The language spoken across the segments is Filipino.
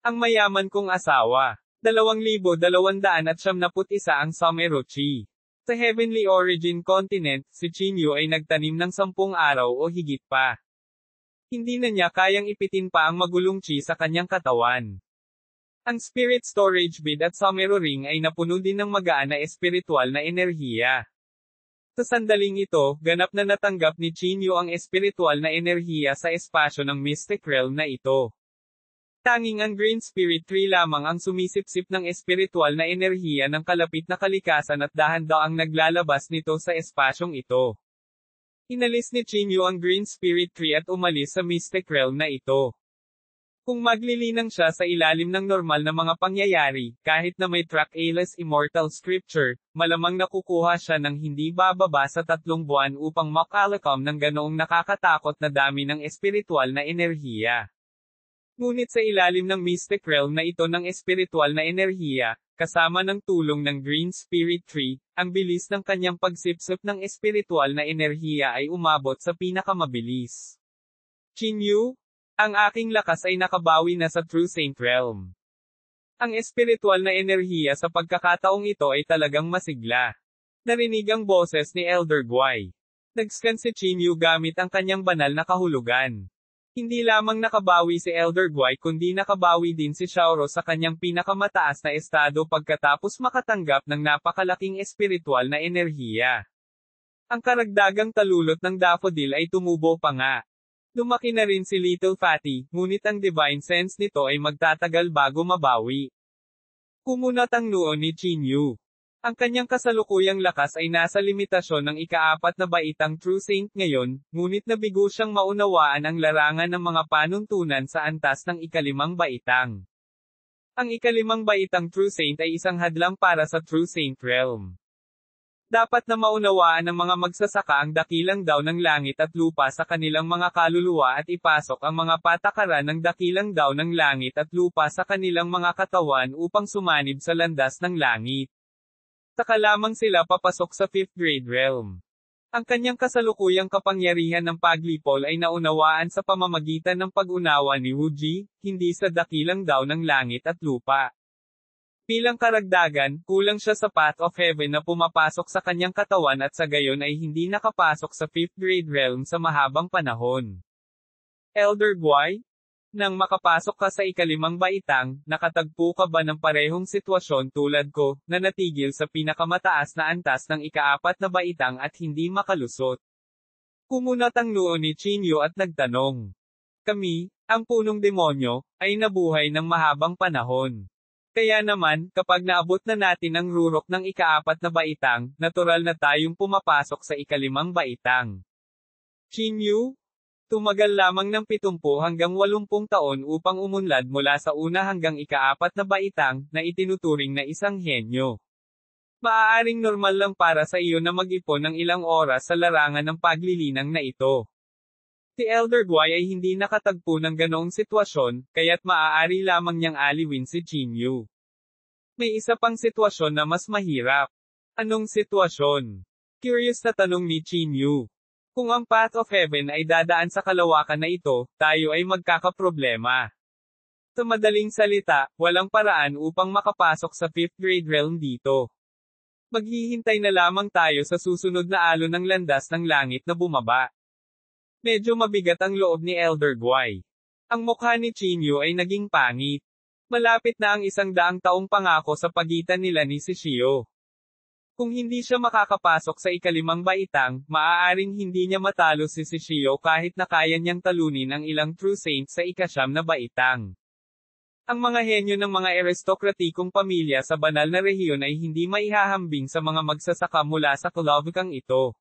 Ang mayaman kong asawa. 2,271 ang Somerochi. Sa Heavenly Origin Continent, si Chinyu ay nagtanim ng 10 araw o higit pa. Hindi na niya kayang ipitin pa ang magulong chi sa kanyang katawan. Ang Spirit Storage Bead at Somero Ring ay napuno din ng magaan na espiritual na enerhiya. Sa sandaling ito, ganap na natanggap ni Chinyu ang espiritual na enerhiya sa espasyo ng Mystic Realm na ito. Tanging ang Green Spirit Tree lamang ang sumisipsip ng espiritual na enerhiya ng kalapit na kalikasan at dahan-daang naglalabas nito sa espasyong ito. Inalis ni Chinyu ang Green Spirit Tree at umalis sa Mystic Realm na ito. Kung maglilinang siya sa ilalim ng normal na mga pangyayari, kahit na may track A-less immortal scripture, malamang nakukuha siya ng hindi bababa sa 3 buwan upang makalakam ng ganoong nakakatakot na dami ng espiritual na enerhiya. Ngunit sa ilalim ng Mystic Realm na ito ng espiritual na enerhiya, kasama ng tulong ng Green Spirit Tree, ang bilis ng kanyang pagsipsip ng espiritual na enerhiya ay umabot sa pinakamabilis. Chinyu, ang aking lakas ay nakabawi na sa True Saint Realm. Ang espiritual na enerhiya sa pagkakataong ito ay talagang masigla. Narinig ang boses ni Elder Guai. Nag-scan si Chinyu gamit ang kanyang banal na kahulugan. Hindi lamang nakabawi si Elder Guai kundi nakabawi din si Xiaoro sa kanyang pinakamataas na estado pagkatapos makatanggap ng napakalaking espiritual na enerhiya. Ang karagdagang talulot ng daffodil ay tumubo pa nga. Lumaki na rin si Little Fatty, ngunit ang divine sense nito ay magtatagal bago mabawi. Kumunat ang noo ni Chinyu. Ang kanyang kasalukuyang lakas ay nasa limitasyon ng ika-4 na baitang True Saint ngayon, ngunit nabigo siyang maunawaan ang larangan ng mga panuntunan sa antas ng ika-5 baitang. Ang ika-5 baitang True Saint ay isang hadlang para sa True Saint Realm. Dapat na maunawaan ng mga magsasaka ang dakilang daw ng langit at lupa sa kanilang mga kaluluwa at ipasok ang mga patakaran ng dakilang daw ng langit at lupa sa kanilang mga katawan upang sumanib sa landas ng langit. Saka lamang sila papasok sa 5th grade realm. Ang kanyang kasalukuyang kapangyarihan ng paglipol ay naunawaan sa pamamagitan ng pag-unawa ni Wuji, hindi sa dakilang daw ng langit at lupa. Bilang karagdagan, kulang siya sa Path of Heaven na pumapasok sa kanyang katawan at sa gayon ay hindi nakapasok sa 5th grade realm sa mahabang panahon. Elder Guai, nang makapasok ka sa ika-5 baitang, nakatagpo ka ba ng parehong sitwasyon tulad ko, na natigil sa pinakamataas na antas ng ika-4 na baitang at hindi makalusot? Kumunat ang noo ni Chinyu at nagtanong. Kami, ang punong demonyo, ay nabuhay ng mahabang panahon. Kaya naman, kapag naabot na natin ang rurok ng ika-4 na baitang, natural na tayong pumapasok sa ika-5 baitang. Chinyu, tumagal lamang ng 70 hanggang 80 taon upang umunlad mula sa una hanggang ika-4 na baitang, na itinuturing na isang henyo. Maaaring normal lang para sa iyo na mag-ipon ng ilang oras sa larangan ng paglilinang na ito. Si Elder Guai ay hindi nakatagpo ng ganoong sitwasyon, kaya't maaari lamang niyang aliwin si Chinyu. May isa pang sitwasyon na mas mahirap. Anong sitwasyon? Curious na tanong ni Chinyu. Kung ang Path of Heaven ay dadaan sa kalawakan na ito, tayo ay magkakaproblema. Sa madaling salita, walang paraan upang makapasok sa 5th grade realm dito. Maghihintay na lamang tayo sa susunod na alon ng landas ng langit na bumaba. Medyo mabigat ang loob ni Elder Guai. Ang mukha ni Chinyu ay naging pangit. Malapit na ang 100 taong pangako sa pagitan nila ni Shishio. Kung hindi siya makakapasok sa ika-5 baitang, maaaring hindi niya matalo si Shishio kahit na kaya niyang talunin ang ilang True Saints sa ika-9 na baitang. Ang mga henyo ng mga aristokratikong pamilya sa banal na rehiyon ay hindi maihahambing sa mga magsasaka mula sa kalawikang ito.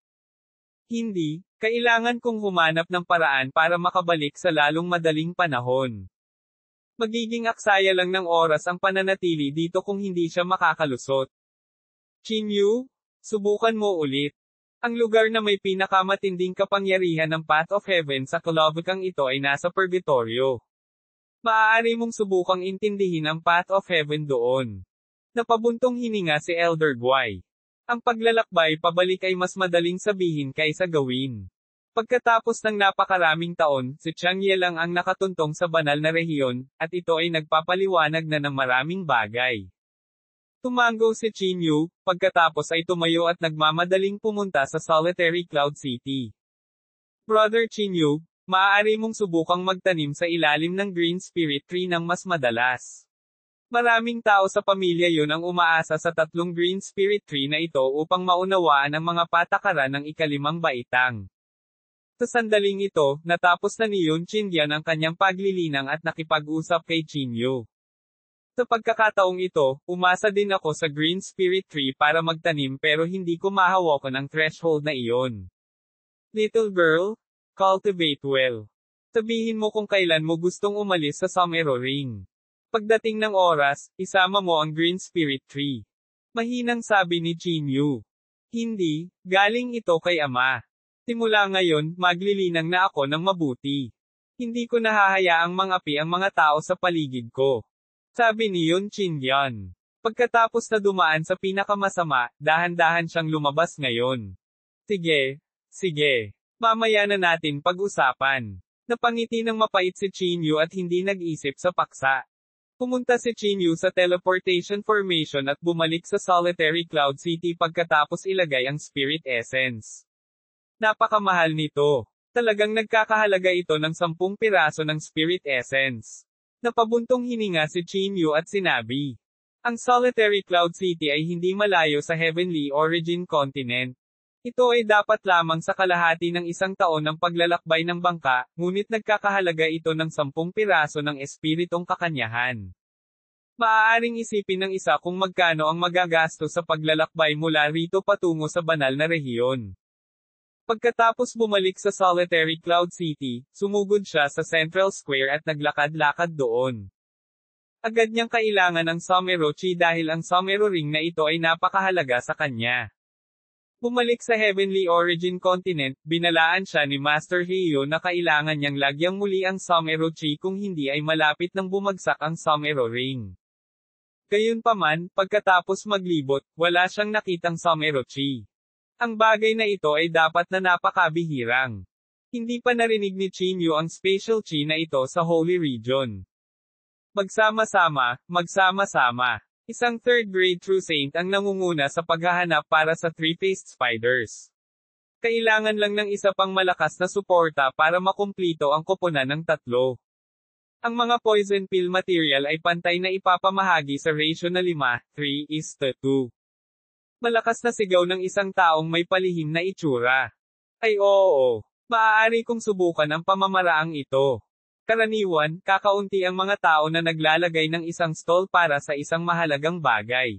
Hindi, kailangan kong humanap ng paraan para makabalik sa lalong madaling panahon. Magiging aksaya lang ng oras ang pananatili dito kung hindi siya makakalusot. Chinyu, subukan mo ulit. Ang lugar na may pinakamatinding kapangyarihan ng Path of Heaven sa kalawikang ito ay nasa Purgatorio. Maaari mong subukang intindihin ang Path of Heaven doon. Napabuntong hininga si Elder Guai. Ang paglalakbay pabalik ay mas madaling sabihin kaysa gawin. Pagkatapos ng napakaraming taon, si Chang Ye lang ang nakatuntong sa banal na rehiyon, at ito ay nagpapaliwanag na ng maraming bagay. Tumango si Qin Yu, pagkatapos ay tumayo at nagmamadaling pumunta sa Solitary Cloud City. Brother Qin Yu, maaari mong subukang magtanim sa ilalim ng Green Spirit Tree ng mas madalas. Maraming tao sa pamilya yun ang umaasa sa 3 Green Spirit Tree na ito upang maunawaan ang mga patakaran ng ikalimang baitang. Sa sandaling ito, natapos na ni Yun Qindian ang kanyang paglilinang at nakipag-usap kay Qin Yu. Sa pagkakataong ito, umasa din ako sa Green Spirit Tree para magtanim pero hindi ko mahawakan ang threshold na iyon. Little girl, cultivate well. Sabihin mo kung kailan mo gustong umalis sa Somero Ring. Pagdating ng oras, isama mo ang Green Spirit Tree. Mahinang sabi ni Qin Yu. Hindi, galing ito kay Ama. Simula ngayon, maglilinang na ako ng mabuti. Hindi ko nahahayaang mangapi ang mga tao sa paligid ko. Sabi ni Yun Qindian. Pagkatapos na dumaan sa pinakamasama, dahan-dahan siyang lumabas ngayon. Sige. Mamaya na natin pag-usapan. Napangiti ng mapait si Qin Yu at hindi nag-isip sa paksa. Pumunta si Qin Yu sa teleportation formation at bumalik sa Solitary Cloud City pagkatapos ilagay ang Spirit Essence. Napakamahal nito. Talagang nagkakahalaga ito ng 10 piraso ng Spirit Essence. Napabuntong hininga si Qin Yu at sinabi. Ang Solitary Cloud City ay hindi malayo sa Heavenly Origin Continent. Ito ay dapat lamang sa kalahati ng 1 taon ng paglalakbay ng bangka, ngunit nagkakahalaga ito ng 10 piraso ng espiritong kakanyahan. Maaaring isipin ng isa kung magkano ang magagasto sa paglalakbay mula rito patungo sa banal na rehiyon. Pagkatapos bumalik sa Solitary Cloud City, sumugod siya sa Central Square at naglakad-lakad doon. Agad niyang kailangan ang Somero Chi dahil ang Somero Ring na ito ay napakahalaga sa kanya. Bumalik sa Heavenly Origin Continent, binalaan siya ni Master Heiyo na kailangan niyang lagyang muli ang Somero Chi kung hindi ay malapit nang bumagsak ang Somero Ring. Gayunpaman, pagkatapos maglibot, wala siyang nakitang Somero Chi. Ang bagay na ito ay dapat na napakabihirang. Hindi pa narinig ni Qin Yu ang special chi na ito sa Holy Region. Magsama-sama. Isang 3rd grade true saint ang nangunguna sa paghahanap para sa 3-faced spiders. Kailangan lang ng isa pang malakas na suporta para makumplito ang koponan ng 3. Ang mga poison pill material ay pantay na ipapamahagi sa ratio na 5:3:2. Malakas na sigaw ng isang taong may palihim na itsura. Ay oo. Maaari kong subukan ang pamamaraang ito. Karaniwan, kakaunti ang mga tao na naglalagay ng isang stall para sa isang mahalagang bagay.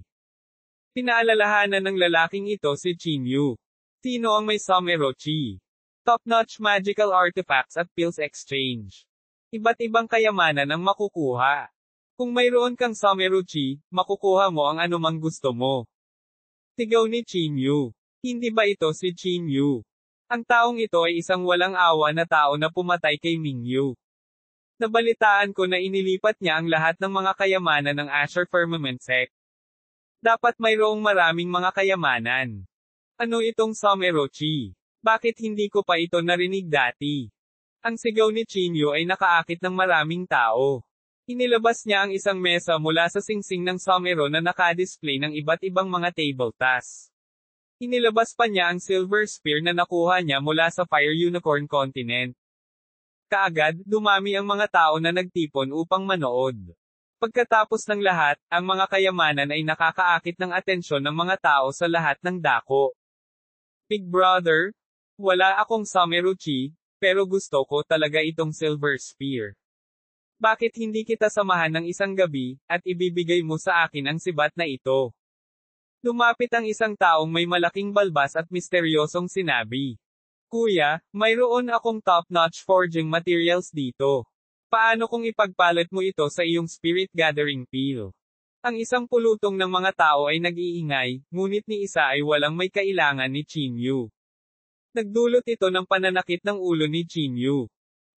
Pinaalalahanan ng lalaking ito si Qin Yu. Sino ang may Somero Chi? Top-notch magical artifacts at pills exchange. Iba't ibang kayamanan ang makukuha. Kung mayroon kang Somero Chi, makukuha mo ang anumang gusto mo. Sigaw ni Qin Yu. Hindi ba ito si Qin Yu? Ang taong ito ay isang walang awa na tao na pumatay kay Ming Yu. Nabalitaan ko na inilipat niya ang lahat ng mga kayamanan ng Asher Firmament Sect. Dapat mayroong maraming mga kayamanan. Ano itong Somero Chi? Bakit hindi ko pa ito narinig dati? Ang sigaw ni Qin Yu ay nakaakit ng maraming tao. Inilabas niya ang isang mesa mula sa singsing ng Somero na nakadisplay ng iba't ibang mga table tasks. Inilabas pa niya ang silver spear na nakuha niya mula sa Fire Unicorn Continent. Kaagad, dumami ang mga tao na nagtipon upang manood. Pagkatapos ng lahat, ang mga kayamanan ay nakakaakit ng atensyon ng mga tao sa lahat ng dako. Big Brother, wala akong Somero Chi, pero gusto ko talaga itong silver spear. Bakit hindi kita samahan ng isang gabi, at ibibigay mo sa akin ang sibat na ito? Lumapit ang isang taong may malaking balbas at misteryosong sinabi. Kuya, mayroon akong top-notch forging materials dito. Paano kung ipagpalit mo ito sa iyong spirit gathering peel? Ang isang pulutong ng mga tao ay nag-iingay, ngunit ni isa ay walang may kailangan ni Qin Yu. Nagdulot ito ng pananakit ng ulo ni Qin Yu.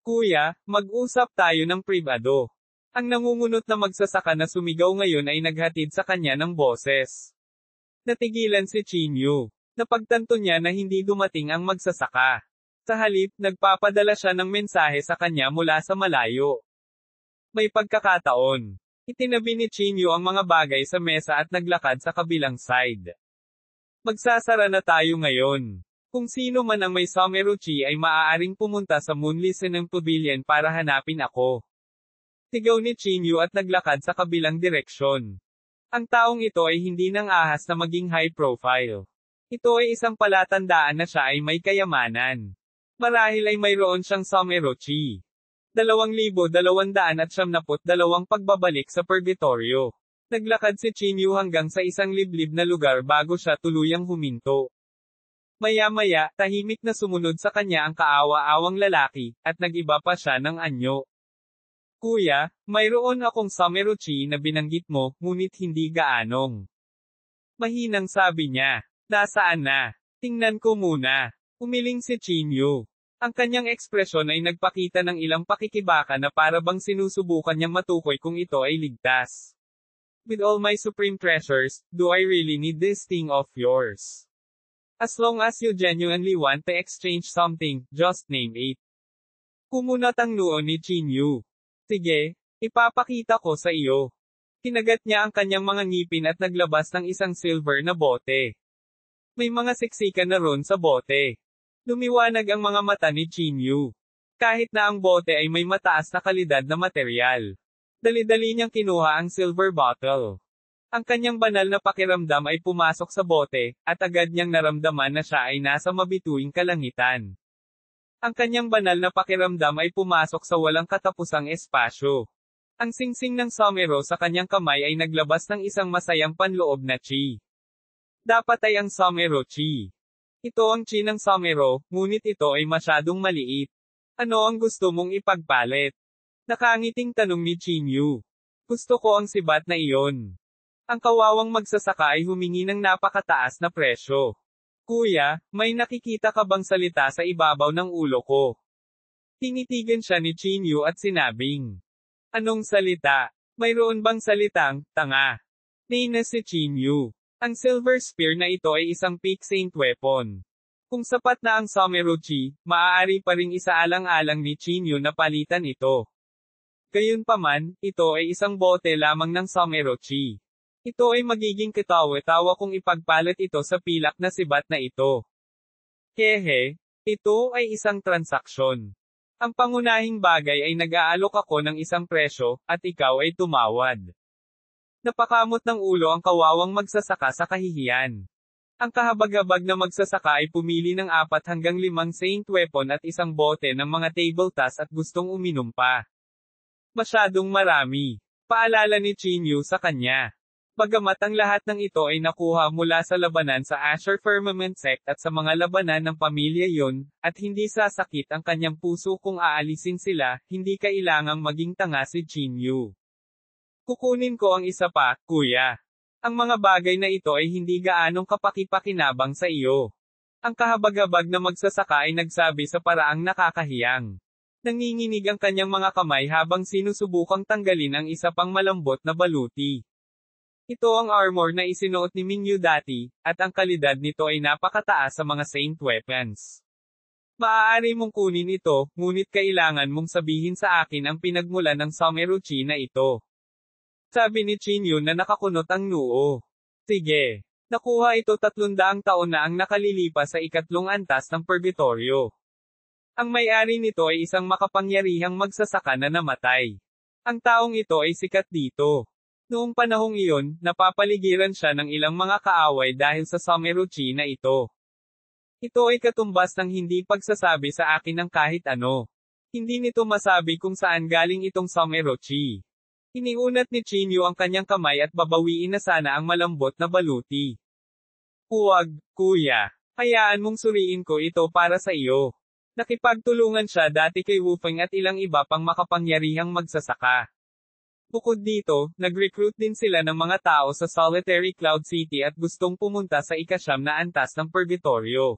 Kuya, mag-usap tayo ng pribado. Ang nangungunot na magsasaka na sumigaw ngayon ay naghatid sa kanya ng boses. Natigilan si Qin Yu. Napagtanto niya na hindi dumating ang magsasaka. Sa halip, nagpapadala siya ng mensahe sa kanya mula sa malayo. May pagkakataon. Itinabi ni Chinyu ang mga bagay sa mesa at naglakad sa kabilang side. Magsasara na tayo ngayon. Kung sino man ang may Someruchi ay maaaring pumunta sa Moon Listening Pavilion para hanapin ako. Sigaw ni Chinyu at naglakad sa kabilang direksyon. Ang taong ito ay hindi nang ahas na maging high profile. Ito ay isang palatandaan na siya ay may kayamanan. Marahil ay mayroon siyang Someruchi. 2,272 pagbabalik sa purgatorio. Naglakad si Chinyu hanggang sa isang liblib na lugar bago siya tuluyang huminto. Maya-maya, tahimik na sumunod sa kanya ang kaawa-awang lalaki, at nag-iba pa siya ng anyo. Kuya, mayroon akong Someruchi na binanggit mo, ngunit hindi gaanong. Mahinang sabi niya. Nasaan na? Tingnan ko muna. Umiling si Chinyu. Ang kanyang ekspresyon ay nagpakita ng ilang pakikibaka na para bang sinusubukan niyang matukoy kung ito ay ligtas. With all my supreme treasures, do I really need this thing of yours? As long as you genuinely want to exchange something, just name it. Kumunat ang noo ni Chinyu. Sige, ipapakita ko sa iyo. Kinagat niya ang kanyang mga ngipin at naglabas ng isang silver na bote. May mga siksikan na ron sa bote. Lumiwanag ang mga mata ni Chinyu. Kahit na ang bote ay may mataas na kalidad na material. Dali-dali niyang kinuha ang silver bottle. Ang kanyang banal na pakiramdam ay pumasok sa bote, at agad niyang naramdaman na siya ay nasa mabituing kalangitan. Ang kanyang banal na pakiramdam ay pumasok sa walang katapusang espasyo. Ang singsing ng somero sa kanyang kamay ay naglabas ng isang masayang panloob na chi. Dapat ay ang somero chi. Ito ang chi ng somero, ngunit ito ay masyadong maliit. Ano ang gusto mong ipagpalit? Nakangiting tanong ni Chinyu. Gusto ko ang sibat na iyon. Ang kawawang magsasaka ay humingi ng napakataas na presyo. Kuya, may nakikita ka bang salita sa ibabaw ng ulo ko? Tinitigan siya ni Chinyu at sinabing. Anong salita? Mayroon bang salitang, tanga? Nainis si Chinyu. Ang silver spear na ito ay isang peak saint weapon. Kung sapat na ang Someruchi, maaari pa ring isaalang-alang ni Chinyu na palitan ito. Gayunpaman, ito ay isang bote lamang ng Someruchi. Ito ay magiging katawa-tawa kung ipagpalit ito sa pilak na sibat na ito. Hehe, ito ay isang transaksyon. Ang pangunahing bagay ay nag-aalok ako ng isang presyo, at ikaw ay tumawad. Napakamot ng ulo ang kawawang magsasaka sa kahihiyan. Ang kahabag-habag na magsasaka ay pumili ng 4 hanggang 5 saint weapon at isang bote ng mga table tas at gustong uminom pa. Masyadong marami. Paalala ni Chinyu sa kanya. Bagamat ang lahat ng ito ay nakuha mula sa labanan sa Asher Firmament Sect at sa mga labanan ng pamilya yon, at hindi sasakit ang kanyang puso kung aalisin sila, hindi kailangang maging tanga si Chinyu. Kukunin ko ang isa pa, kuya. Ang mga bagay na ito ay hindi gaanong kapaki-pakinabang sa iyo. Ang kahabag-habag na magsasaka ay nagsabi sa paraang nakakahiyang. Nanginginig ang kanyang mga kamay habang sinusubukang tanggalin ang isa pang malambot na baluti. Ito ang armor na isinuot ni Mingyu dati, at ang kalidad nito ay napakataas sa mga saint weapons. Maaari mong kunin ito, ngunit kailangan mong sabihin sa akin ang pinagmulan ng Someruchi na ito. Sabi ni Chinyu na nakakunot ang noo. Sige. Nakuha ito 300 taon na ang nakalilipas sa ikatlong antas ng purgatorio. Ang may-ari nito ay isang makapangyarihang magsasaka na namatay. Ang taong ito ay sikat dito. Noong panahong iyon, napapaligiran siya ng ilang mga kaaway dahil sa Someruchi na ito. Ito ay katumbas ng hindi pagsasabi sa akin ng kahit ano. Hindi nito masabi kung saan galing itong Someruchi. Iniunat ni Chinyu ang kanyang kamay at babawiin na sana ang malambot na baluti. Huwag, kuya. Hayaan mong suriin ko ito para sa iyo. Nakipagtulungan siya dati kay Wu Feng at ilang iba pang makapangyarihang magsasaka. Bukod dito, nag-recruit din sila ng mga tao sa Solitary Cloud City at gustong pumunta sa ika-9 na antas ng purgatorio.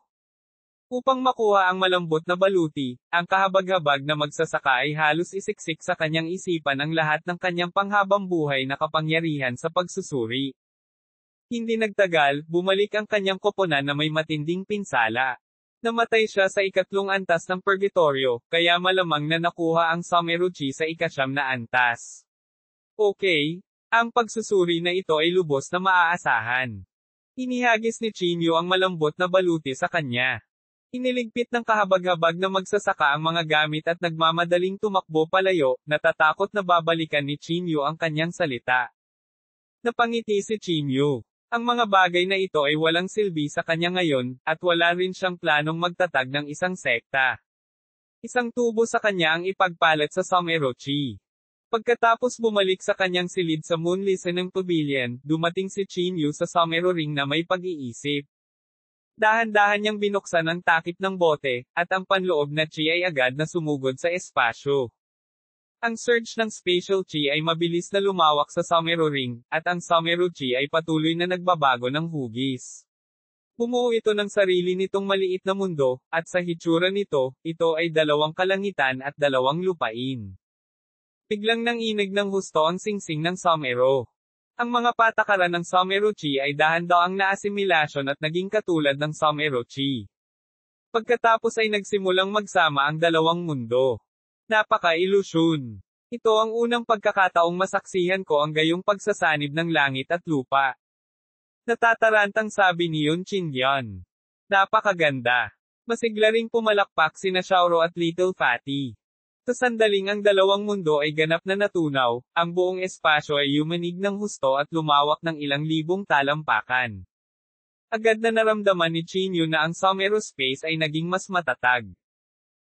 Upang makuha ang malambot na baluti, ang kahabag-habag na magsasaka ay halos isiksik sa kanyang isipan ang lahat ng kanyang panghabang buhay na kapangyarihan sa pagsusuri. Hindi nagtagal, bumalik ang kanyang koponan na may matinding pinsala. Namatay siya sa ikatlong antas ng purgatorio, kaya malamang na nakuha ang Someruchi sa ikasyam na antas. Okay, ang pagsusuri na ito ay lubos na maaasahan. Inihagis ni Chinyu ang malambot na baluti sa kanya. Iniligpit ng kahabag-habag na magsasaka ang mga gamit at nagmamadaling tumakbo palayo, natatakot na babalikan ni Chinyu ang kanyang salita. Napangiti si Chinyu. Ang mga bagay na ito ay walang silbi sa kanya ngayon, at wala rin siyang planong magtatag ng isang sekta. Isang tubo sa kanya ang ipagpalit sa Someruchi. Pagkatapos bumalik sa kanyang silid sa Moon Listening Pavilion, dumating si Chinyu sa Somero Ring na may pag-iisip. Dahan-dahan niyang binuksan ang takip ng bote, at ang panloob na chi ay agad na sumugod sa espasyo. Ang surge ng spatial chi ay mabilis na lumawak sa Somero Ring, at ang Someruchi ay patuloy na nagbabago ng hugis. Bumuo ito ng sarili nitong maliit na mundo, at sa hitsura nito, ito ay dalawang kalangitan at dalawang lupain. Biglang nanginig ng husto ang singsing ng Somero. Ang mga patakaran ng Someruchi ay dahan-daang naasimilasyon at naging katulad ng Someruchi. Pagkatapos ay nagsimulang magsama ang dalawang mundo. Napaka-ilusyon. Ito ang unang pagkakataong masaksihan ko ang gayong pagsasanib ng langit at lupa. Natatarantang sabi ni Yun Chingyun. Napakaganda. Masigla ring pumalakpak sina Xiaoro at Little Fatty. Sa sandaling ang dalawang mundo ay ganap na natunaw, ang buong espasyo ay yumanig ng husto at lumawak ng ilang libong talampakan. Agad na naramdaman ni Chinyu na ang Somero space ay naging mas matatag.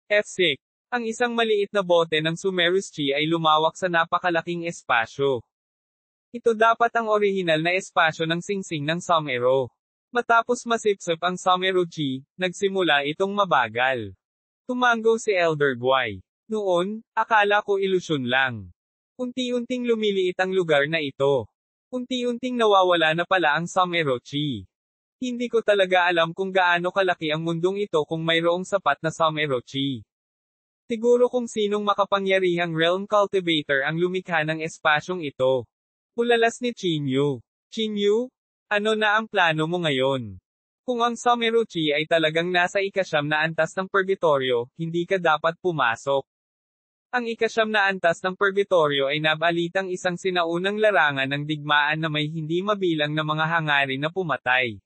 F6. Ang isang maliit na bote ng Sumerus Chi ay lumawak sa napakalaking espasyo. Ito dapat ang orihinal na espasyo ng singsing ng Somero. Matapos masipsip ang Someruchi, nagsimula itong mabagal. Tumango si Elder Guai. Noon, akala ko ilusyon lang. Unti-unting lumiliit ang lugar na ito. Unti-unting nawawala na pala ang Someruchi. Hindi ko talaga alam kung gaano kalaki ang mundong ito kung mayroong sapat na Someruchi. Siguro kung sinong makapangyarihang realm cultivator ang lumikha ng espasyong ito. Ulalas ni Chinyu. Chinyu? Ano na ang plano mo ngayon? Kung ang Someruchi ay talagang nasa ikasyam na antas ng purgatorio, hindi ka dapat pumasok. Ang ikasyam na antas ng purgatorio ay nabalitang isang sinaunang larangan ng digmaan na may hindi mabilang na mga hangarin na pumatay.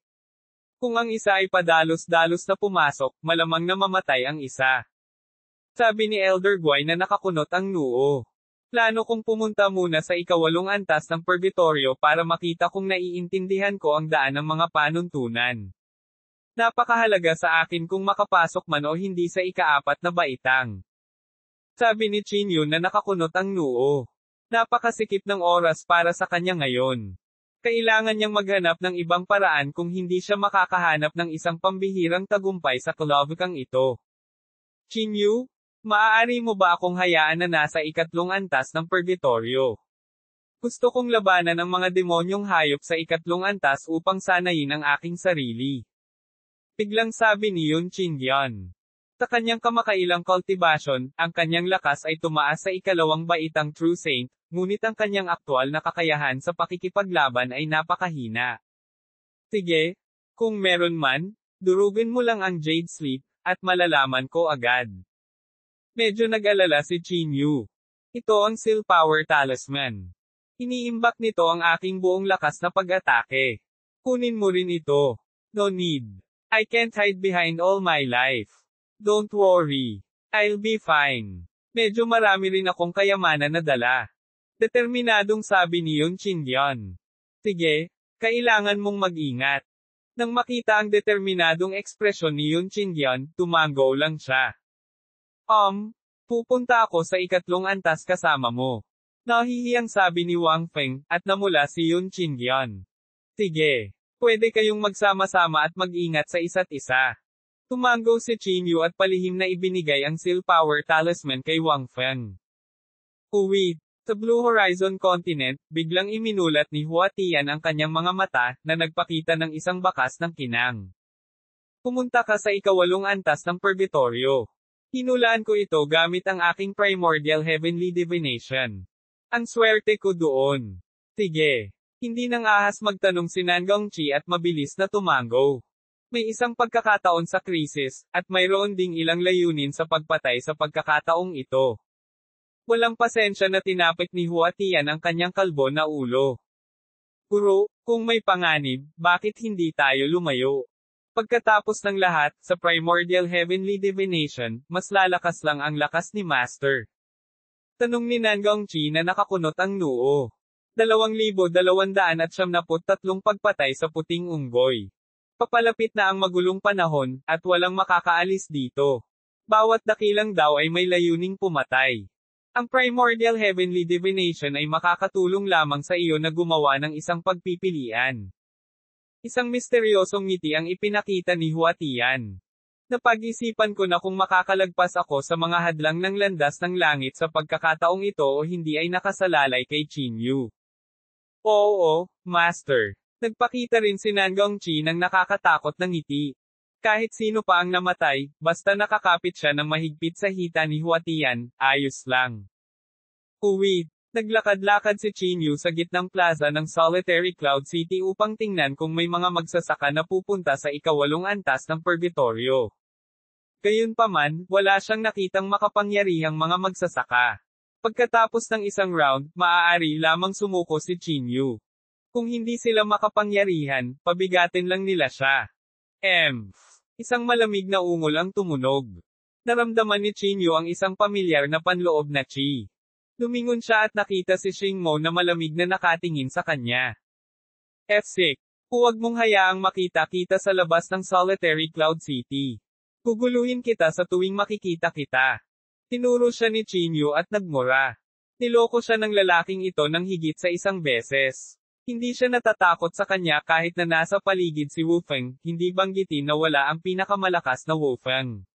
Kung ang isa ay padalos-dalos na pumasok, malamang na mamatay ang isa. Sabi ni Elder Guai na nakakunot ang noo. Plano kong pumunta muna sa ikawalong antas ng purgatorio para makita kung naiintindihan ko ang daan ng mga panuntunan. Napakahalaga sa akin kung makapasok man o hindi sa ikaapat na baitang. Sabi ni Chinyu na nakakunot ang noo. Napakasikip ng oras para sa kanya ngayon. Kailangan niyang maghanap ng ibang paraan kung hindi siya makakahanap ng isang pambihirang tagumpay sa klobikang ito. Chinyu? Maaari mo ba akong hayaan na nasa ikatlong antas ng purgatorio? Gusto kong labanan ang mga demonyong hayop sa ikatlong antas upang sanayin ang aking sarili. Biglang sabi ni Yun Chingyun. Sa kanyang kamakailang cultivation, ang kanyang lakas ay tumaas sa ikalawang baitang True Saint, ngunit ang kanyang aktwal na kakayahan sa pakikipaglaban ay napakahina. Sige, kung meron man, durugin mo lang ang Jade Sleep, at malalaman ko agad. Medyo nag-alala si Chinyu. Ito ang Seal Power Talisman. Iniimbak nito ang aking buong lakas na pag-atake. Kunin mo rin ito. No need. I can't hide behind all my life. Don't worry. I'll be fine. Medyo marami rin akong kayamanan na dala. Determinadong sabi ni Yun Chingyun. Sige, kailangan mong mag-ingat. Nang makita ang determinadong ekspresyon ni Yun Chingyun, tumango lang siya. Pupunta ako sa ikatlong antas kasama mo. Nahihiyang sabi ni Wang Feng, at namula si Yun Chingyun. Sige. Pwede kayong magsama-sama at mag-ingat sa isa't isa. Tumango si Chinyu at palihim na ibinigay ang Seal Power Talisman kay Wang Feng. Uwi. Sa Blue Horizon Continent, biglang iminulat ni Hua Tian ang kanyang mga mata, na nagpakita ng isang bakas ng kinang. Pumunta ka sa ikawalong antas ng purgatorio. Hinulaan ko ito gamit ang aking primordial heavenly divination. Ang swerte ko doon. Sige. Hindi nang ahas magtanong si Nangong Chi at mabilis na tumango. May isang pagkakataon sa krisis, at mayroon ding ilang layunin sa pagpatay sa pagkakataong ito. Walang pasensya na tinapik ni Huatian ang kanyang kalbo na ulo. Guro, kung may panganib, bakit hindi tayo lumayo? Pagkatapos ng lahat, sa primordial heavenly divination, mas lalakas lang ang lakas ni Master. Tanong ni Nangongqi na nakakunot ang noo. 2,273 pagpatay sa puting unggoy. Papalapit na ang magulong panahon, at walang makakaalis dito. Bawat dakilang daw ay may layuning pumatay. Ang primordial heavenly divination ay makakatulong lamang sa iyo na gumawa ng isang pagpipilian. Isang misteryosong ngiti ang ipinakita ni Huatian. Napag-isipan ko na kung makakalagpas ako sa mga hadlang ng landas ng langit sa pagkakataong ito o hindi ay nakasalalay kay Qinyu. Oo, Master. Nagpakita rin si Nangongqi ng nakakatakot na ngiti. Kahit sino pa ang namatay, basta nakakapit siya ng mahigpit sa hita ni Huatian, ayos lang. Uwi. Naglakad-lakad si Qinyu sa gitnang plaza ng Solitary Cloud City upang tingnan kung may mga magsasaka na pupunta sa ika-8 antas ng Purgatorio. Gayunpaman, wala siyang nakitang makapangyarihang mga magsasaka. Pagkatapos ng isang round, maaari lamang sumuko si Qinyu. Kung hindi sila makapangyarihan, pabigatin lang nila siya. Isang malamig na ungol ang tumunog. Naramdaman ni Qinyu ang isang pamilyar na panloob na chi. Lumingon siya at nakita si Xingmo na malamig na nakatingin sa kanya. F6. Huwag mong hayaang makita-kita sa labas ng Solitary Cloud City. Guguluhin kita sa tuwing makikita kita. Tinuro siya ni Qinyu at nagmura. Niloko siya ng lalaking ito ng higit sa isang beses. Hindi siya natatakot sa kanya kahit na nasa paligid si Wu Feng, hindi banggitin na wala ang pinakamalakas na Wu Feng.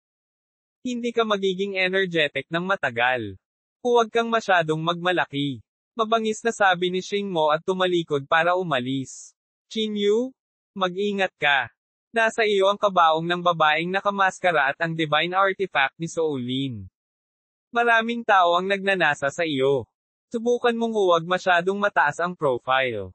Hindi ka magiging energetic ng matagal. Huwag kang masyadong magmalaki. Mabangis na sabi ni Xingmo at tumalikod para umalis. Qinyu? Mag-ingat ka. Nasa iyo ang kabaong ng babaeng nakamaskara at ang divine artifact ni Soulin. Maraming tao ang nagnanasa sa iyo. Subukan mong huwag masyadong mataas ang profile.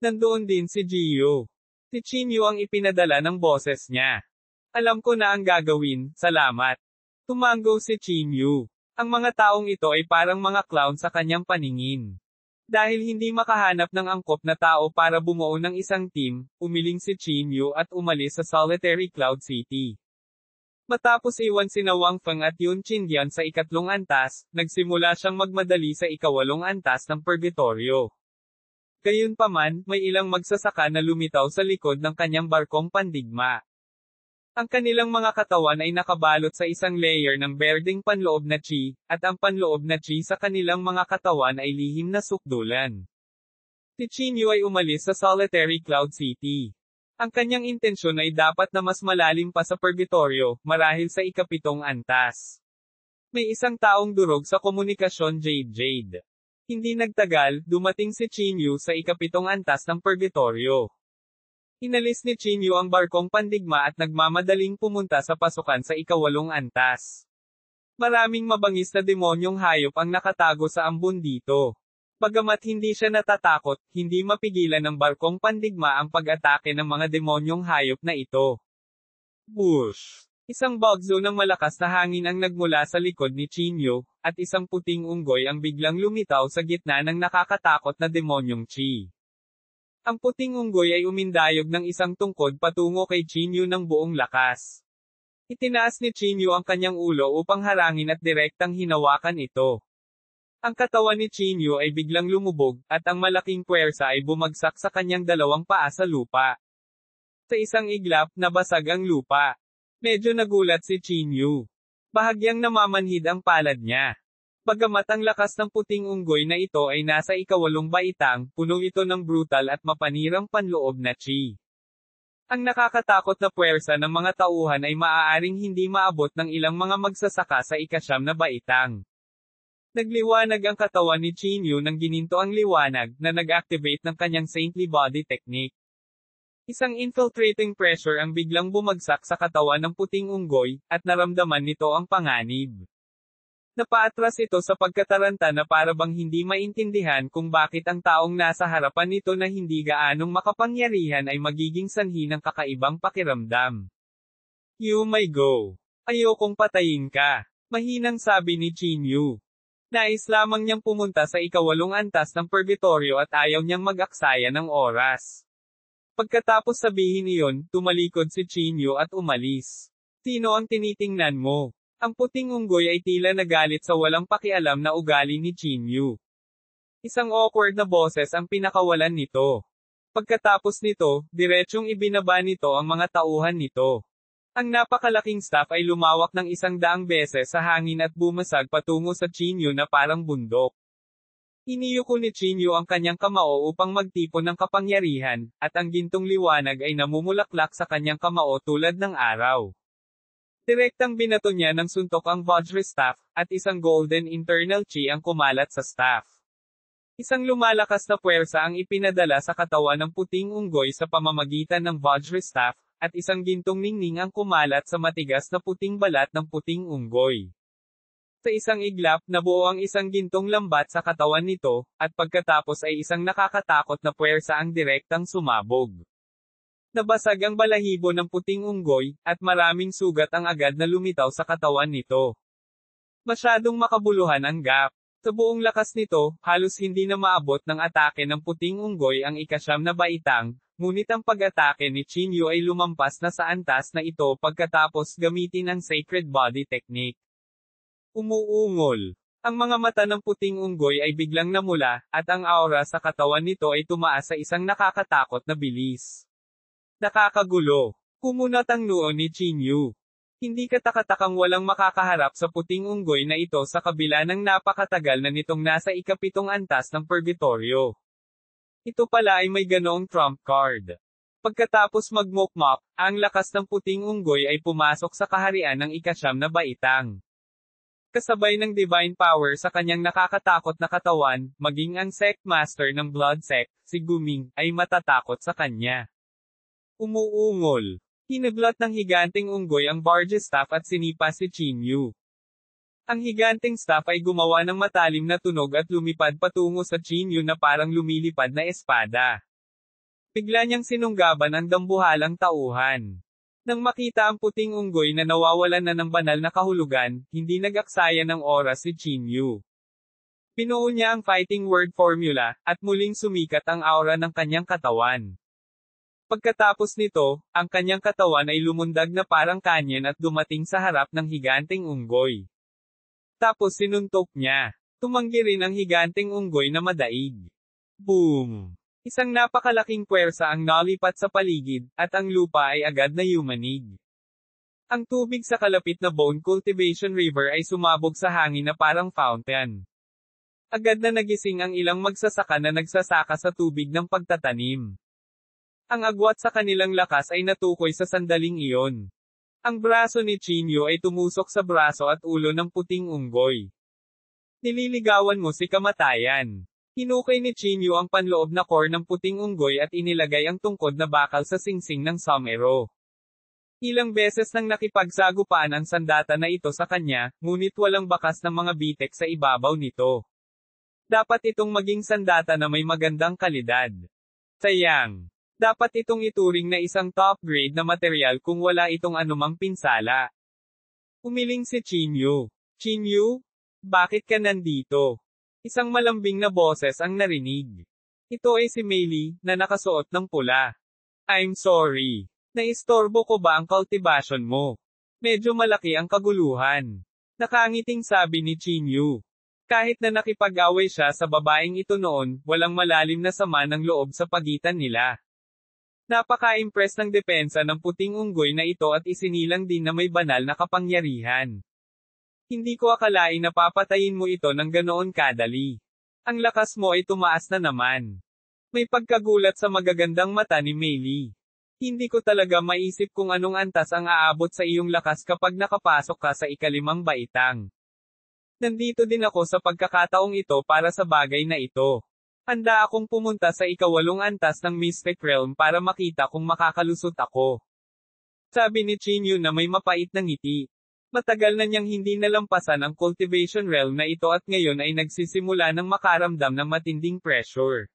Nandoon din si Jiyo. Si Qinyu ang ipinadala ng boses niya. Alam ko na ang gagawin, salamat. Tumango si Qinyu. Ang mga taong ito ay parang mga clown sa kanyang paningin. Dahil hindi makahanap ng angkop na tao para bumuo ng isang team, umiling si Qinyu at umalis sa Solitary Cloud City. Matapos iwan sina Wang Feng at Yun Qindian sa ikatlong antas, nagsimula siyang magmadali sa ika-8 antas ng Purgatorio. Gayunpaman, may ilang magsasaka na lumitaw sa likod ng kanyang barkong pandigma. Ang kanilang mga katawan ay nakabalot sa isang layer ng berdeng panloob na chi, at ang panloob na chi sa kanilang mga katawan ay lihim na sukdulan. Si Qinyu ay umalis sa Solitary Cloud City. Ang kanyang intensyon ay dapat na mas malalim pa sa Purgatorio, marahil sa ika-7 antas. May isang taong durog sa komunikasyon Jade. Hindi nagtagal, dumating si Qinyu sa ika-7 antas ng Purgatorio. Inalis ni Qinyu ang barkong pandigma at nagmamadaling pumunta sa pasukan sa ika-8 antas. Maraming mabangis na demonyong hayop ang nakatago sa ambon dito. Bagamat hindi siya natatakot, hindi mapigilan ng barkong pandigma ang pag-atake ng mga demonyong hayop na ito. Bush! Isang bagzo ng malakas na hangin ang nagmula sa likod ni Qinyu, at isang puting unggoy ang biglang lumitaw sa gitna ng nakakatakot na demonyong chi. Ang puting unggoy ay umindayog ng isang tungkod patungo kay Qinyu ng buong lakas. Itinaas ni Qinyu ang kanyang ulo upang harangin at direktang hinawakan ito. Ang katawan ni Qinyu ay biglang lumubog, at ang malaking puwersa ay bumagsak sa kanyang dalawang paa sa lupa. Sa isang iglap, nabasag ang lupa. Medyo nagulat si Qinyu. Bahagyang namamanhid ang palad niya. Bagamat ang lakas ng puting unggoy na ito ay nasa ika-8 baitang, puno ito ng brutal at mapanirang panloob na chi. Ang nakakatakot na puwersa ng mga tauhan ay maaaring hindi maabot ng ilang mga magsasaka sa ika-9 na baitang. Nagliwanag ang katawan ni Qinyu nang gininto ang liwanag, na nag-activate ng kanyang saintly body technique. Isang infiltrating pressure ang biglang bumagsak sa katawan ng puting unggoy, at naramdaman nito ang panganib. Napaatras ito sa pagkataranta na para bang hindi maintindihan kung bakit ang taong nasa harapan nito na hindi gaanong makapangyarihan ay magiging sanhi ng kakaibang pakiramdam. You may go. Ayokong patayin ka. Mahinang sabi ni Chinyu. Nais lamang niyang pumunta sa ikawalong antas ng purgatorio at ayaw niyang mag-aksaya ng oras. Pagkatapos sabihin iyon, tumalikod si Chinyu at umalis. Sino ang tinitingnan mo? Ang puting unggoy ay tila nagalit sa walang pakialam na ugali ni Chinyu. Isang awkward na boses ang pinakawalan nito. Pagkatapos nito, diretsyong ibinaba nito ang mga tauhan nito. Ang napakalaking staff ay lumawak ng 100 beses sa hangin at bumasag patungo sa Chinyu na parang bundok. Iniyuko ni Chinyu ang kanyang kamao upang magtipon ng kapangyarihan, at ang gintong liwanag ay namumulaklak sa kanyang kamao tulad ng araw. Direktang binato niya ng suntok ang Vajra staff, at isang golden internal chi ang kumalat sa staff. Isang lumalakas na puwersa ang ipinadala sa katawan ng puting unggoy sa pamamagitan ng Vajra staff, at isang gintong ningning ang kumalat sa matigas na puting balat ng puting unggoy. Sa isang iglap, nabuo ang isang gintong lambat sa katawan nito, at pagkatapos ay isang nakakatakot na puwersa ang direktang sumabog. Nabasag ang balahibo ng puting unggoy, at maraming sugat ang agad na lumitaw sa katawan nito. Masyadong makabuluhan ang gap. Sa buong lakas nito, halos hindi na maabot ng atake ng puting unggoy ang ika-9 na baitang, ngunit ang pag-atake ni Chinyu ay lumampas na sa antas na ito pagkatapos gamitin ang Sacred Body Technique. Umuungol. Ang mga mata ng puting unggoy ay biglang namula, at ang aura sa katawan nito ay tumaas sa isang nakakatakot na bilis. Nakakagulo. Kumunat ang noo ni Chinyu. Hindi katakatakang walang makakaharap sa puting unggoy na ito sa kabila ng napakatagal na nitong nasa ika-7 antas ng purgatorio. Ito pala ay may ganoong trump card. Pagkatapos magmokmok, ang lakas ng puting unggoy ay pumasok sa kaharian ng ika-9 na baitang. Kasabay ng divine power sa kanyang nakakatakot na katawan, maging ang sect master ng blood sect, si Guming, ay matatakot sa kanya. Umuungol. Hinaglat ng higanting unggoy ang Vajra staff at sinipa si Chinyu. Ang higanting staff ay gumawa ng matalim na tunog at lumipad patungo sa Chinyu na parang lumilipad na espada. Bigla niyang sinunggaban ang dambuhalang tauhan. Nang makita ang puting unggoy na nawawalan na ng banal na kahulugan, hindi nag-aksaya ng oras si Chinyu. Pinuo niya ang fighting word formula, at muling sumikat ang aura ng kanyang katawan. Pagkatapos nito, ang kanyang katawan ay lumundag na parang kanyon at dumating sa harap ng higanting unggoy. Tapos sinuntok niya. Tumanggi rin ang higanting unggoy na madaig. Boom! Isang napakalaking puwersa ang nalipat sa paligid, at ang lupa ay agad na yumanig. Ang tubig sa kalapit na Bone Cultivation River ay sumabog sa hangin na parang fountain. Agad na nagising ang ilang magsasaka na nagsasaka sa tubig ng pagtatanim. Ang agwat sa kanilang lakas ay natukoy sa sandaling iyon. Ang braso ni Chinyu ay tumusok sa braso at ulo ng puting unggoy. Nililigawan mo si kamatayan. Hinukay ni Chinyu ang panloob na core ng puting unggoy at inilagay ang tungkod na bakal sa singsing ng somero. Ilang beses nang nakipagsagupaan ang sandata na ito sa kanya, ngunit walang bakas ng mga bitek sa ibabaw nito. Dapat itong maging sandata na may magandang kalidad. Sayang. Dapat itong ituring na isang top-grade na material kung wala itong anumang pinsala. Umiling si Chinyu. Chinyu? Bakit ka nandito? Isang malambing na boses ang narinig. Ito ay si Meili, na nakasuot ng pula. I'm sorry. Naistorbo ko ba ang cultivation mo? Medyo malaki ang kaguluhan. Nakangiting sabi ni Chinyu. Kahit na nakipag-away siya sa babaeng ito noon, walang malalim na sama ng loob sa pagitan nila. Napaka-impress ng depensa ng puting unggoy na ito at isinilang din na may banal na kapangyarihan. Hindi ko akalain na papatayin mo ito ng ganoon kadali. Ang lakas mo ay tumaas na naman. May pagkagulat sa magagandang mata ni Meili. Hindi ko talaga maisip kung anong antas ang aabot sa iyong lakas kapag nakapasok ka sa ika-5 baitang. Nandito din ako sa pagkakataong ito para sa bagay na ito. Handa akong pumunta sa ika-8 antas ng Mystic Realm para makita kung makakalusot ako. Sabi ni Chinyu na may mapait na ngiti. Matagal na niyang hindi nalampasan ang cultivation realm na ito at ngayon ay nagsisimula ng makaramdam ng matinding pressure.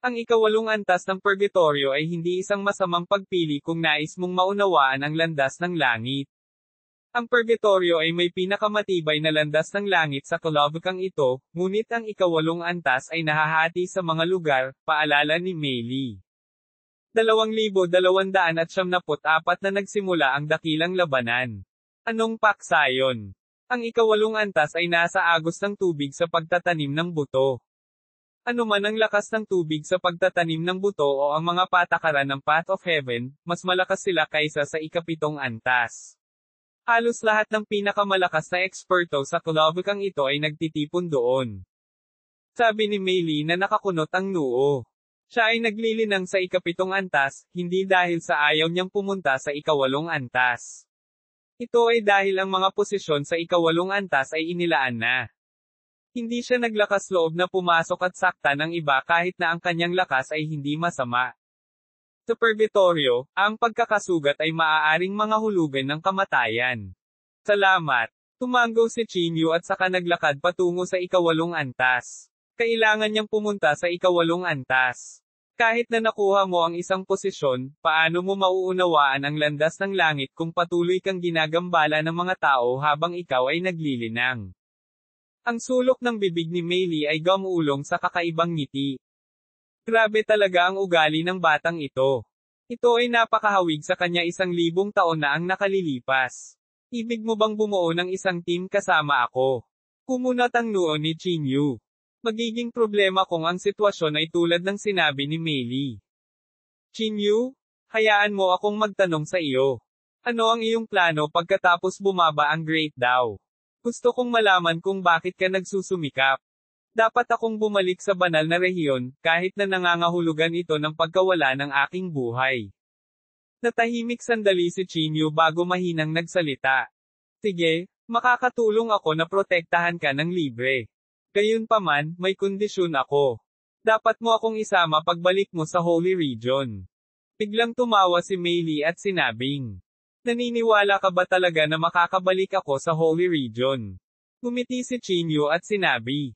Ang ikawalong antas ng purgatorio ay hindi isang masamang pagpili kung nais mong maunawaan ang landas ng langit. Ang purgatorio ay may pinakamatibay na landas ng langit sa kalabukang ito, ngunit ang ikawalong antas ay nahahati sa mga lugar, paalala ni Meili. 2,274 na nagsimula ang dakilang labanan. Anong paksa yon? Ang ikawalong antas ay nasa agos ng tubig sa pagtatanim ng buto. Ano man ang lakas ng tubig sa pagtatanim ng buto o ang mga patakaran ng Path of Heaven, mas malakas sila kaysa sa ikapitong antas. Halos lahat ng pinakamalakas na eksperto sa kalabukang ito ay nagtitipon doon. Sabi ni Meili na nakakunot ang noo. Siya ay naglilinang sa ikapitong antas, hindi dahil sa ayaw niyang pumunta sa ikawalong antas. Ito ay dahil ang mga posisyon sa ikawalong antas ay inilaan na. Hindi siya naglakas loob na pumasok at sakta ng iba kahit na ang kanyang lakas ay hindi masama. Sa purgatorio, ang pagkakasugat ay maaaring mga hulugan ng kamatayan. Salamat. Tumango si Chinyu at saka naglakad patungo sa ikawalong antas. Kailangan niyang pumunta sa ikawalong antas. Kahit na nakuha mo ang isang posisyon, paano mo mauunawaan ang landas ng langit kung patuloy kang ginagambala ng mga tao habang ikaw ay naglilinang? Ang sulok ng bibig ni Meili ay gumulong sa kakaibang ngiti. Grabe talaga ang ugali ng batang ito. Ito ay napakahawig sa kanya 1,000 taon na ang nakalilipas. Ibig mo bang bumuo ng isang team kasama ako? Kumunat ang noo ni Chinyu. Magiging problema kung ang sitwasyon ay tulad ng sinabi ni Meili. Chinyu, hayaan mo akong magtanong sa iyo. Ano ang iyong plano pagkatapos bumaba ang Great Dao? Gusto kong malaman kung bakit ka nagsusumikap. Dapat akong bumalik sa banal na rehiyon, kahit na nangangahulugan ito ng pagkawala ng aking buhay. Natahimik sandali si Chinyu bago mahinang nagsalita. Sige, makakatulong ako na protektahan ka ng libre. Gayunpaman, may kondisyon ako. Dapat mo akong isama pagbalik mo sa Holy Region. Biglang tumawa si Meili at sinabing, naniniwala ka ba talaga na makakabalik ako sa Holy Region? Ngumiti si Chinyu at sinabi,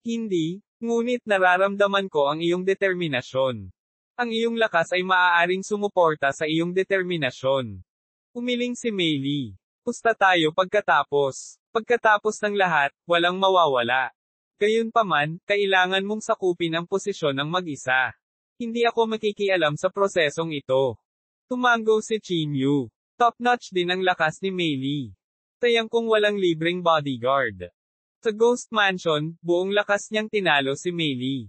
hindi, ngunit nararamdaman ko ang iyong determinasyon. Ang iyong lakas ay maaaring sumuporta sa iyong determinasyon. Umiling si Meili. Pusta tayo pagkatapos. Pagkatapos ng lahat, walang mawawala. Gayunpaman, kailangan mong sakupin ang posisyon ng mag-isa. Hindi ako makikialam sa prosesong ito. Tumango si Chinyu. Top-notch din ang lakas ni Meili. Sayang kung walang libreng bodyguard. Sa Ghost Mansion, buong lakas niyang tinalo si Meili.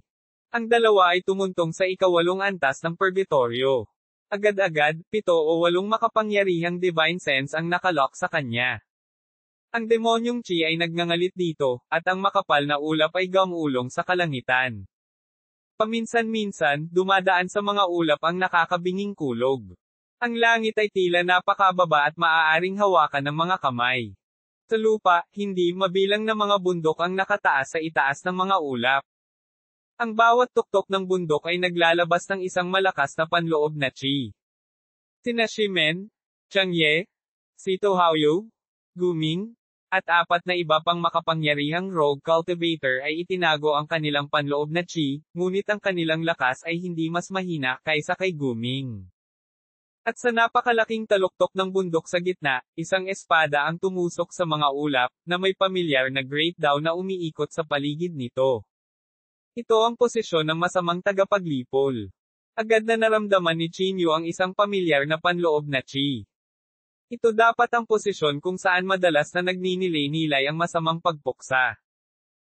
Ang dalawa ay tumuntong sa ikawalong antas ng purgatorio. Agad-agad, 7 o 8 makapangyarihang divine sense ang nakalock sa kanya. Ang demonyong chi ay nagngangalit dito, at ang makapal na ulap ay gumulong sa kalangitan. Paminsan-minsan, dumadaan sa mga ulap ang nakakabinging kulog. Ang langit ay tila napakababa at maaaring hawakan ng mga kamay. Sa lupa, hindi mabilang na mga bundok ang nakataas sa itaas ng mga ulap. Ang bawat tuktok ng bundok ay naglalabas ng isang malakas na panloob na chi. Sina Shimen, Changye, Sito Haoyu, Guming, at 4 na iba pang makapangyarihang rogue cultivator ay itinago ang kanilang panloob na chi, ngunit ang kanilang lakas ay hindi mas mahina kaysa kay Guming. At sa napakalaking taluktok ng bundok sa gitna, isang espada ang tumusok sa mga ulap, na may pamilyar na Great Dao na umiikot sa paligid nito. Ito ang posisyon ng masamang tagapaglipol. Agad na naramdaman ni Chinyu ang isang pamilyar na panloob na chi. Ito dapat ang posisyon kung saan madalas na nagninilay-nilay ang masamang pagpuksa.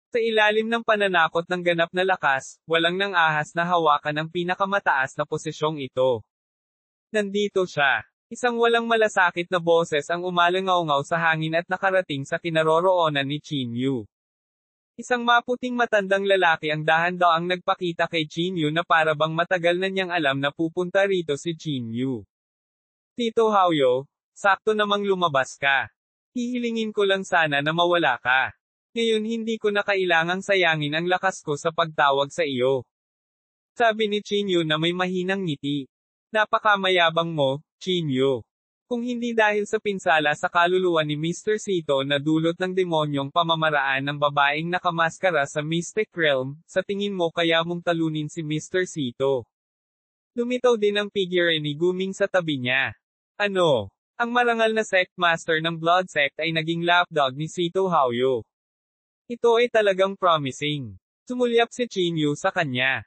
Sa ilalim ng pananakot ng ganap na lakas, walang nang ahas na hawakan ang pinakamataas na posisyong ito. Nandito siya. Isang walang malasakit na boses ang umalangaw-ngaw sa hangin at nakarating sa kinaroroonan ni Chinyu. Isang maputing matandang lalaki ang dahan-daang nagpakita kay Chinyu na para bang matagal na niyang alam na pupunta rito si Chinyu. Tito Haoyu, sakto namang lumabas ka. Hihilingin ko lang sana na mawala ka. Ngayon hindi ko na kailangang sayangin ang lakas ko sa pagtawag sa iyo. Sabi ni Chinyu na may mahinang ngiti. Napakamayabang mo, Chinyu. Kung hindi dahil sa pinsala sa kaluluwa ni Mr. Sito na dulot ng demonyong pamamaraan ng babaeng nakamaskara sa Mystic Realm, sa tingin mo kaya mong talunin si Mr. Sito. Lumitaw din ang figure ni Guming sa tabi niya. Ano? Ang marangal na sect master ng Blood Sect ay naging lapdog ni Sito Haoyo. Ito ay talagang promising. Sumulyap si Chinyu sa kanya.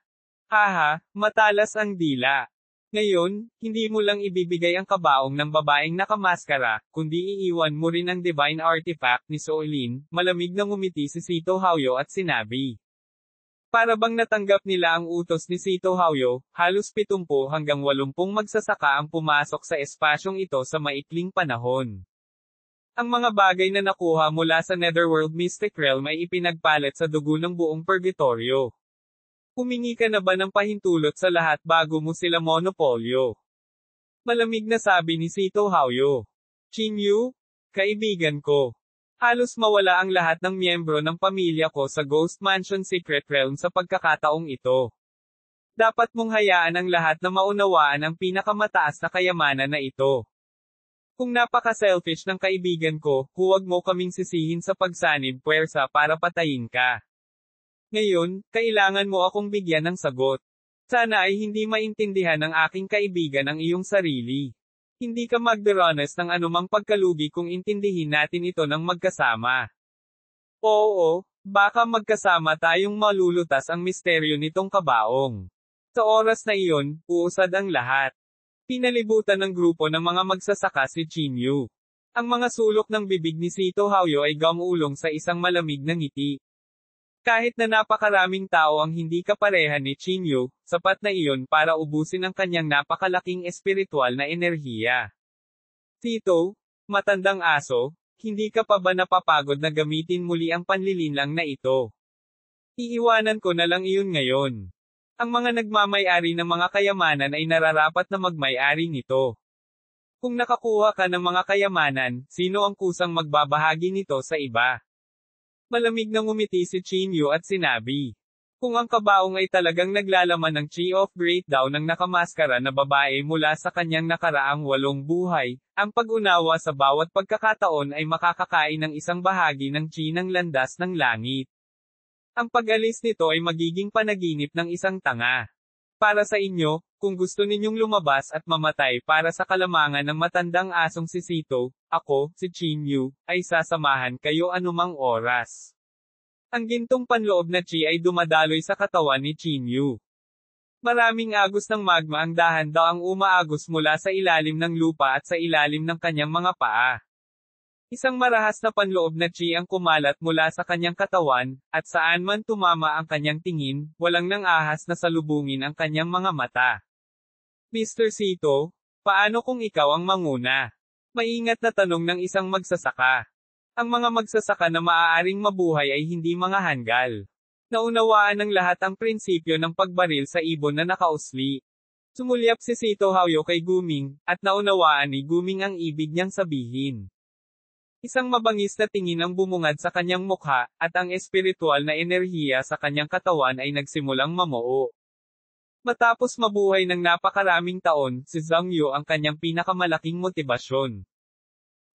Haha, matalas ang dila. Ngayon, hindi mo lang ibibigay ang kabaong ng babaeng nakamaskara, kundi iiwan mo rin ang divine artifact ni Soilin. Malamig na ngumiti si Sito Haoyo at sinabi. Para bang natanggap nila ang utos ni Sito Haoyo, halos 70 hanggang 80 magsasaka ang pumasok sa espasyong ito sa maikling panahon. Ang mga bagay na nakuha mula sa Netherworld Mystic Realm ay ipinagpalit sa dugo ng buong purgatorio. Humingi ka na ba ng pahintulot sa lahat bago mo sila monopolyo? Malamig na sabi ni Sito Haoyo. Chinyu, kaibigan ko. Halos mawala ang lahat ng miyembro ng pamilya ko sa Ghost Mansion Secret Realm sa pagkakataong ito. Dapat mong hayaan ang lahat na maunawaan ang pinakamataas na kayamanan na ito. Kung napaka-selfish ng kaibigan ko, huwag mo kaming sisihin sa pagsanib puwersa para patayin ka. Ngayon, kailangan mo akong bigyan ng sagot. Sana ay hindi maintindihan ng aking kaibigan ang iyong sarili. Hindi ka magdaranas ng anumang pagkalugi kung intindihin natin ito ng magkasama. Oo, baka magkasama tayong malulutas ang misteryo nitong kabaong. Sa oras na iyon, uusad ang lahat. Pinalibutan ng grupo ng mga magsasaka si Chinyu. Ang mga sulok ng bibig ni Sito Haoyo ay gumulong sa isang malamig na ngiti. Kahit na napakaraming tao ang hindi kapareha ni Chinyu, sapat na iyon para ubusin ang kanyang napakalaking espiritual na enerhiya. Sito, matandang aso, hindi ka pa ba napapagod na gamitin muli ang panlilinlang na ito? Iiwanan ko na lang iyon ngayon. Ang mga nagmamay-ari ng mga kayamanan ay nararapat na magmay-ari nito. Kung nakakuha ka ng mga kayamanan, sino ang kusang magbabahagi nito sa iba? Malamig na ngumiti si Chinyu at sinabi. Kung ang kabaong ay talagang naglalaman ng Chi of Great Dawn ng nakamaskara na babae mula sa kanyang nakaraang 8 buhay, ang pag-unawa sa bawat pagkakataon ay makakakain ng isang bahagi ng Chi ng landas ng langit. Ang pag-alis nito ay magiging panaginip ng isang tanga. Para sa inyo, kung gusto ninyong lumabas at mamatay para sa kalamangan ng matandang asong si Sito, ako, si Chinyu, ay sasamahan kayo anumang oras. Ang gintong panloob na chi ay dumadaloy sa katawan ni Chinyu. Maraming agos ng magma ang dahan-daang umaagos mula sa ilalim ng lupa at sa ilalim ng kanyang mga paa. Isang marahas na panloob na chi ang kumalat mula sa kanyang katawan, at saan man tumama ang kanyang tingin, walang nang ahas na salubungin ang kanyang mga mata. Mr. Sito, paano kung ikaw ang manguna? Maingat na tanong ng isang magsasaka. Ang mga magsasaka na maaaring mabuhay ay hindi mga hanggal. Naunawaan ng lahat ang prinsipyo ng pagbaril sa ibon na nakausli. Sumulyap si Sito Haoyo kay Guming, at naunawaan ni Guming ang ibig niyang sabihin. Isang mabangis na tingin ang bumungad sa kanyang mukha, at ang espiritual na enerhiya sa kanyang katawan ay nagsimulang mamuo. Matapos mabuhay ng napakaraming taon, si Zhang Yu ang kanyang pinakamalaking motibasyon.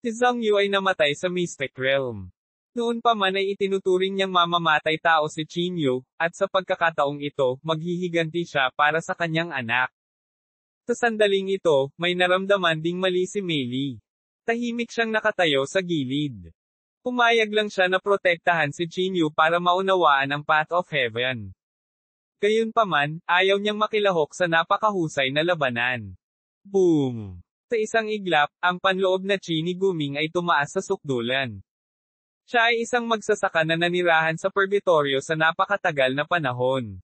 Si Zhang Yu ay namatay sa Mystic Realm. Noon pa man ay itinuturing niyang mamamatay tao si Chinyu, at sa pagkakataong ito, maghihiganti siya para sa kanyang anak. Sa sandaling ito, may naramdaman ding mali si Meili. Tahimik siyang nakatayo sa gilid. Pumayag lang siya na protektahan si Chinyu para maunawaan ang path of heaven. Gayunpaman, ayaw niyang makilahok sa napakahusay na labanan. Boom! Sa isang iglap, ang panloob na chi ni Guming ay tumaas sa sukdulan. Siya ay isang magsasaka na nanirahan sa purgatorio sa napakatagal na panahon.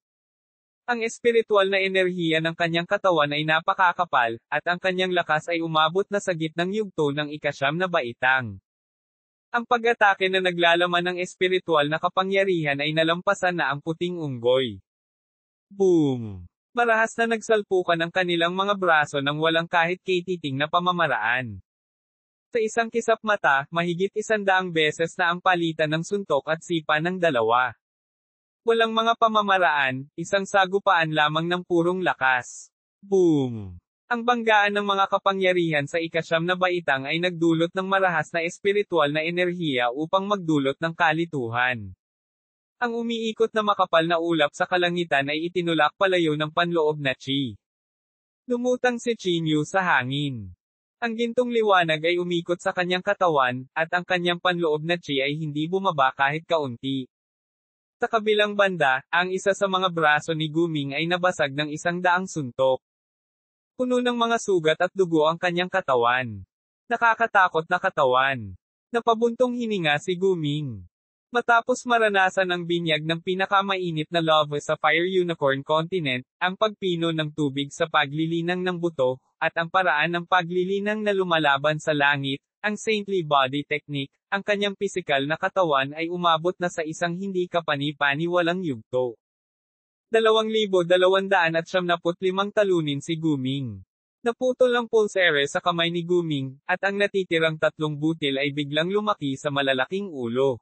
Ang espiritual na enerhiya ng kanyang katawan ay napakakapal, at ang kanyang lakas ay umabot na sa gitnang yugto ng 9 na baitang. Ang pag-atake na naglalaman ng espiritual na kapangyarihan ay nalampasan na ang puting unggoy. Boom! Marahas na nagsalpukan ang kanilang mga braso nang walang kahit katiting na pamamaraan. Sa isang kisap mata, mahigit 100 beses na ang palitan ng suntok at sipa ng dalawa. Walang mga pamamaraan, isang sagupaan lamang ng purong lakas. Boom! Ang banggaan ng mga kapangyarihan sa ikasyam na baitang ay nagdulot ng marahas na espiritual na enerhiya upang magdulot ng kalituhan. Ang umiikot na makapal na ulap sa kalangitan ay itinulak palayo ng panloob na chi. Lumutang si Chinyu sa hangin. Ang gintong liwanag ay umikot sa kanyang katawan, at ang kanyang panloob na chi ay hindi bumaba kahit kaunti. Sa kabilang banda, ang isa sa mga braso ni Guming ay nabasag ng 100 suntok. Puno ng mga sugat at dugo ang kanyang katawan. Nakakatakot na katawan. Napabuntong hininga si Guming. Matapos maranasan ang binyag ng pinakamainit na lava sa Fire Unicorn Continent, ang pagpino ng tubig sa paglilinang ng buto, at ang paraan ng paglilinang na lumalaban sa langit, ang saintly body technique, ang kanyang pisikal na katawan ay umabot na sa isang hindi kapani-paniwalang yugto. 2,275 talunin si Guming. Naputol ang pulsere sa kamay ni Guming, at ang natitirang 3 butil ay biglang lumaki sa malalaking ulo.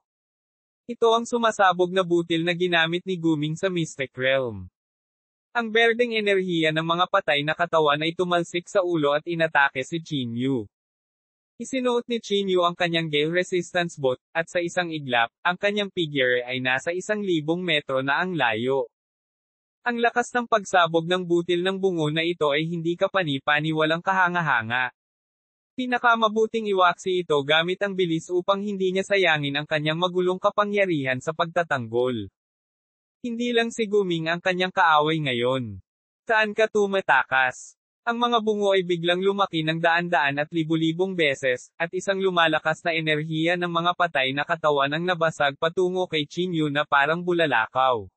Ito ang sumasabog na butil na ginamit ni Guming sa Mystic Realm. Ang berdeng enerhiya ng mga patay na katawan ay tumalsik sa ulo at inatake si Chinyu. Isinuot ni Chinyu ang kanyang gale resistance boot, at sa isang iglap, ang kanyang figure ay nasa 1,000 metro na ang layo. Ang lakas ng pagsabog ng butil ng bungo na ito ay hindi kapani-paniwalang kahanga-hanga. Pinakamabuting iwaksi ito gamit ang bilis upang hindi niya sayangin ang kanyang magulong kapangyarihan sa pagtatanggol. Hindi lang si Guming ang kanyang kaaway ngayon. Saan ka tumatakas? Ang mga bungo ay biglang lumaki ng daan-daan at libu-libong beses, at isang lumalakas na enerhiya ng mga patay na katawan ang nabasag patungo kay Chinyu na parang bulalakaw.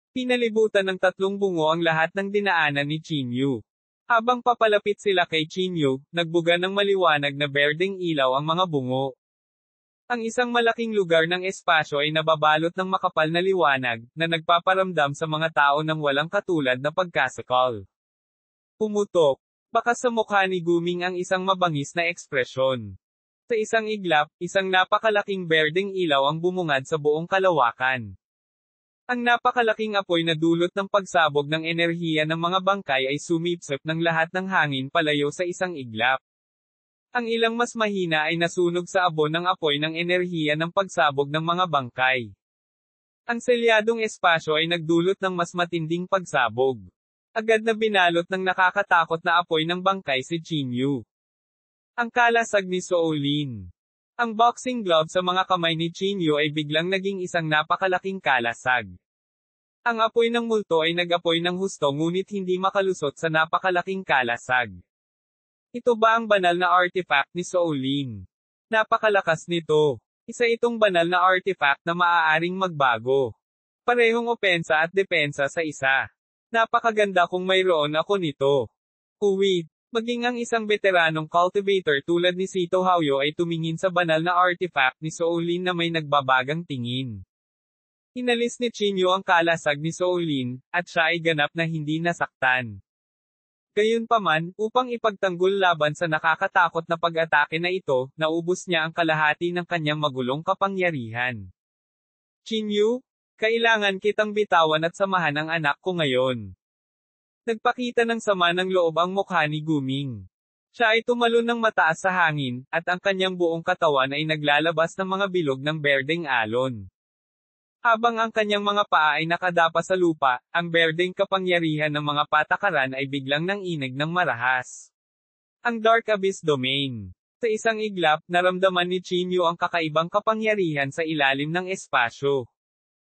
Pinalibutan ng 3 bungo ang lahat ng dinaanan ni Chinyu. Habang papalapit sila kay Chinyu, nagbuga ng maliwanag na berdeng ilaw ang mga bungo. Ang isang malaking lugar ng espasyo ay nababalot ng makapal na liwanag, na nagpaparamdam sa mga tao ng walang katulad na pagkasakal. Pumutok. Baka sa mukha ni Guming ang isang mabangis na ekspresyon. Sa isang iglap, isang napakalaking berdeng ilaw ang bumungad sa buong kalawakan. Ang napakalaking apoy na dulot ng pagsabog ng enerhiya ng mga bangkay ay sumipsip ng lahat ng hangin palayo sa isang iglap. Ang ilang mas mahina ay nasunog sa abo ng apoy ng enerhiya ng pagsabog ng mga bangkay. Ang selyadong espasyo ay nagdulot ng mas matinding pagsabog. Agad na binalot ng nakakatakot na apoy ng bangkay si Chinyu. Ang kalasag ni Soulin. Ang boxing glove sa mga kamay ni Chinyu ay biglang naging isang napakalaking kalasag. Ang apoy ng multo ay nag-apoy ng husto ngunit hindi makalusot sa napakalaking kalasag. Ito ba ang banal na artifact ni Soulin? Napakalakas nito. Isa itong banal na artifact na maaaring magbago. Parehong opensa at depensa sa isa. Napakaganda kung mayroon ako nito. Uwi. Maging ang isang veteranong cultivator tulad ni Sito Haoyo ay tumingin sa banal na artifact ni Soulin na may nagbabagang tingin. Inalis ni Chinyu ang kalasag ni Soulin, at siya ay ganap na hindi nasaktan. Gayunpaman, upang ipagtanggol laban sa nakakatakot na pag-atake na ito, naubos niya ang kalahati ng kanyang magulong kapangyarihan. Chinyu, kailangan kitang bitawan at samahan ang anak ko ngayon. Nagpakita ng sama ng loob ang mukha ni Guming. Siya ay tumalon ng mataas sa hangin, at ang kanyang buong katawan ay naglalabas ng mga bilog ng berdeng alon. Habang ang kanyang mga paa ay nakadapa sa lupa, ang berdeng kapangyarihan ng mga patakaran ay biglang nanginig ng marahas. Ang Dark Abyss Domain. Sa isang iglap, naramdaman ni Chinyu ang kakaibang kapangyarihan sa ilalim ng espasyo.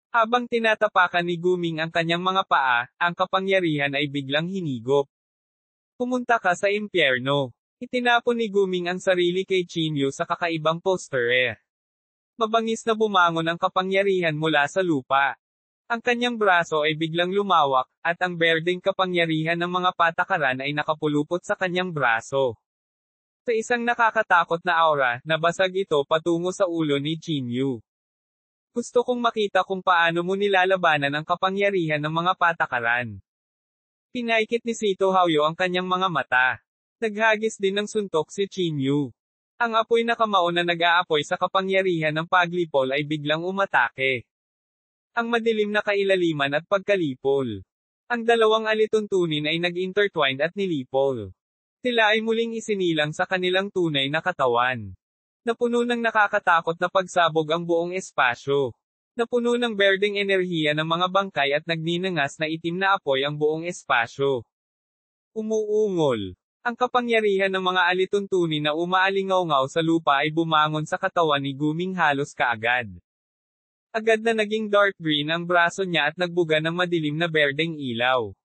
Habang tinatapakan ni Guming ang kanyang mga paa, ang kapangyarihan ay biglang hinigop. Pumunta ka sa impyerno. Itinapon ni Guming ang sarili kay Chinyu sa kakaibang poster. Mabangis na bumangon ang kapangyarihan mula sa lupa. Ang kanyang braso ay biglang lumawak, at ang berdeng kapangyarihan ng mga patakaran ay nakapulupot sa kanyang braso. Sa isang nakakatakot na aura, nabasag ito patungo sa ulo ni Chinyu. Gusto kong makita kung paano mo nilalabanan ang kapangyarihan ng mga patakaran. Pinaikit ni Sito Haoyo ang kanyang mga mata. Naghagis din ng suntok si Chinyu. Ang apoy na kamao na nag-aapoy sa kapangyarihan ng paglipol ay biglang umatake. Ang madilim na kailaliman at pagkalipol. Ang dalawang alituntunin ay nag-intertwined at nilipol. Sila ay muling isinilang sa kanilang tunay na katawan. Napuno ng nakakatakot na pagsabog ang buong espasyo. Napuno ng berdeng enerhiya ng mga bangkay at nagninangas na itim na apoy ang buong espasyo. Umuungol. Ang kapangyarihan ng mga alituntunin na umaalingaw-ngaw sa lupa ay bumangon sa katawan ni Guming halos kaagad. Agad na naging dark green ang braso niya at nagbuga ng madilim na berdeng ilaw.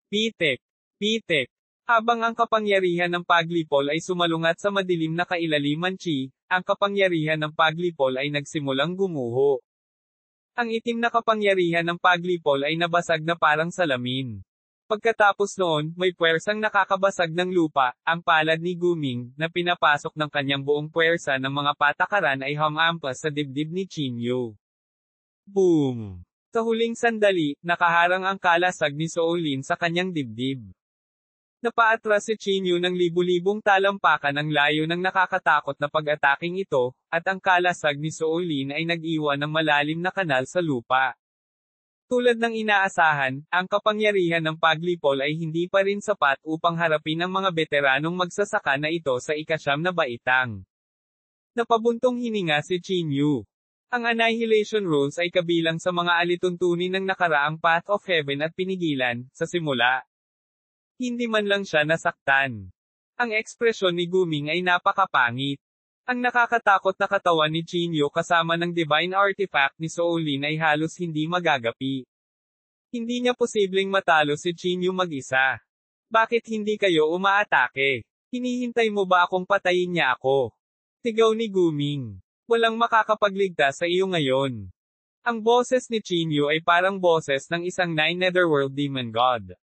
Pitek. Pitek. Habang ang kapangyarihan ng paglipol ay sumalungat sa madilim na kailaliman chi, ang kapangyarihan ng paglipol ay nagsimulang gumuho. Ang itim na kapangyarihan ng paglipol ay nabasag na parang salamin. Pagkatapos noon, may puwersang nakakabasag ng lupa, ang palad ni Guming, na pinapasok ng kanyang buong puwersa ng mga patakaran ay humampas sa dibdib ni Chinyu. Boom! Sa huling sandali, nakaharang ang kalasag ni Soolin sa kanyang dibdib. Napaatras si Chinyu ng libu-libong talampakan ang layo ng nakakatakot na pag-ataking ito, at ang kalasag ni Soolin ay nag-iwan ng malalim na kanal sa lupa. Tulad ng inaasahan, ang kapangyarihan ng paglipol ay hindi pa rin sapat upang harapin ang mga veteranong magsasaka na ito sa ika-9 na baitang. Napabuntong hininga si Chinyu. Ang Annihilation Rules ay kabilang sa mga alituntunin ng nakaraang Path of Heaven at pinigilan, sa simula. Hindi man lang siya nasaktan. Ang ekspresyon ni Guming ay napakapangit. Ang nakakatakot na katawan ni Chinyu kasama ng divine artifact ni Soolin ay halos hindi magagapi. Hindi niya posibleng matalo si Chinyu mag-isa. Bakit hindi kayo umaatake? Hinihintay mo ba akong patayin niya ako? Sigaw ni Guming. Walang makakapagligtas sa iyo ngayon. Ang boses ni Chinyu ay parang boses ng isang Nine Netherworld Demon God.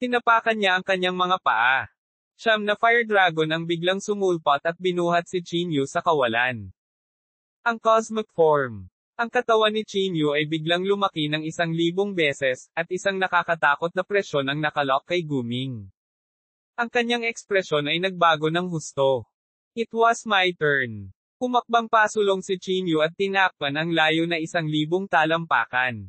Tinapakan niya ang kanyang mga paa. Siyam na fire dragon ang biglang sumulpot at binuhat si Chinyu sa kawalan. Ang cosmic form. Ang katawan ni Chinyu ay biglang lumaki ng 1,000 beses, at isang nakakatakot na presyon ang nakalok kay Guming. Ang kanyang ekspresyon ay nagbago ng husto. It was my turn. Humakbang pasulong si Chinyu at tinakpan ang layo na 1,000 talampakan.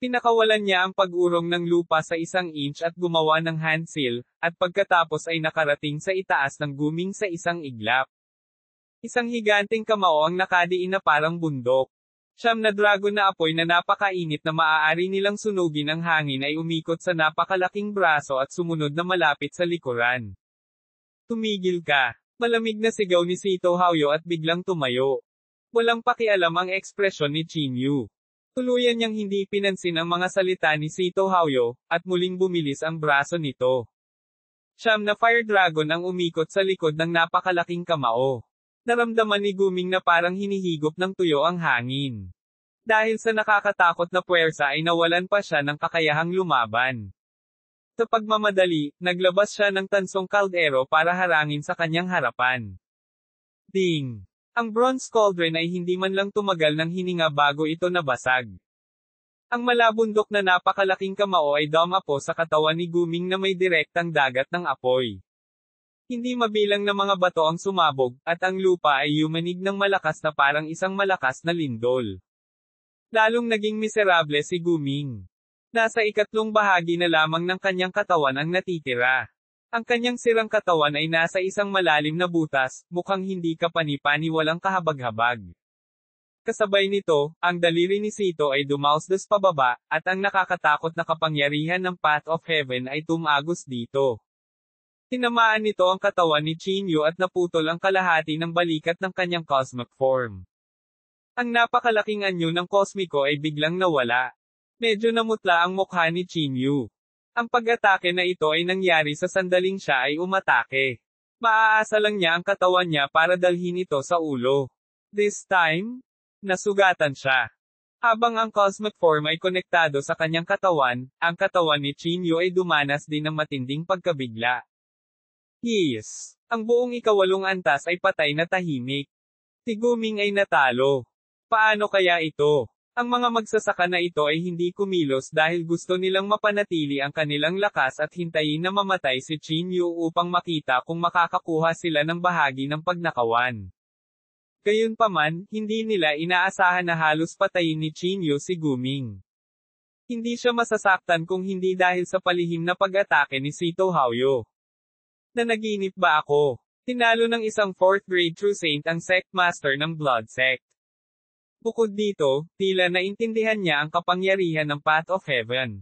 Pinakawalan niya ang pag-urong ng lupa sa 1 inch at gumawa ng hand seal, at pagkatapos ay nakarating sa itaas ng Guming sa isang iglap. Isang higanting kamao ang nakadiin na parang bundok. 9 na dragon na apoy na napakainit na maaari nilang sunugin ang hangin ay umikot sa napakalaking braso at sumunod na malapit sa likuran. Tumigil ka! Malamig na sigaw ni Sito Haoyo at biglang tumayo. Walang pakialam ang ekspresyon ni Chinyu. Tuluyan niyang hindi pinansin ang mga salita ni Sito Haoyo, at muling bumilis ang braso nito. 9 na fire dragon ang umikot sa likod ng napakalaking kamao. Naramdaman ni Guming na parang hinihigop ng tuyo ang hangin. Dahil sa nakakatakot na puwersa ay nawalan pa siya ng kakayahang lumaban. Sa pagmamadali, naglabas siya ng tansong kaldero para harangin sa kanyang harapan. Ding! Ang bronze cauldron ay hindi man lang tumagal ng hininga bago ito nabasag. Ang malabundok na napakalaking kamao ay dumapo sa katawan ni Guming na may direktang dagat ng apoy. Hindi mabilang na mga bato ang sumabog, at ang lupa ay yumanig ng malakas na parang isang malakas na lindol. Lalong naging miserable si Guming. Nasa ikatlong bahagi na lamang ng kanyang katawan ang natitira. Ang kanyang sirang katawan ay nasa isang malalim na butas, mukhang hindi kapani-paniwalang kahabag-habag. Kasabay nito, ang daliri ni Sito ay dumausdos pababa, at ang nakakatakot na kapangyarihan ng Path of Heaven ay tumagos dito. Tinamaan nito ang katawan ni Chinyu at naputol ang kalahati ng balikat ng kanyang cosmic form. Ang napakalaking anyo ng kosmiko ay biglang nawala. Medyo namutla ang mukha ni Chinyu. Ang pag-atake na ito ay nangyari sa sandaling siya ay umatake. Maaasa lang niya ang katawan niya para dalhin ito sa ulo. This time, nasugatan siya. Habang ang cosmic form ay konektado sa kanyang katawan, ang katawan ni Chinyu ay dumanas din ng matinding pagkabigla. Yes! Ang buong ikawalong antas ay patay na tahimik. Si Guming ay natalo. Paano kaya ito? Ang mga magsasaka na ito ay hindi kumilos dahil gusto nilang mapanatili ang kanilang lakas at hintayin na mamatay si Chinyu upang makita kung makakakuha sila ng bahagi ng pagnakawan. Gayunpaman, hindi nila inaasahan na halos patayin ni Chinyu si Guming. Hindi siya masasaktan kung hindi dahil sa palihim na pag-atake ni Sito Haoyo. Nanaginip ba ako? Tinalo ng isang 4th grade true saint ang sect master ng Blood Sect. Bukod dito, tila naintindihan niya ang kapangyarihan ng Path of Heaven.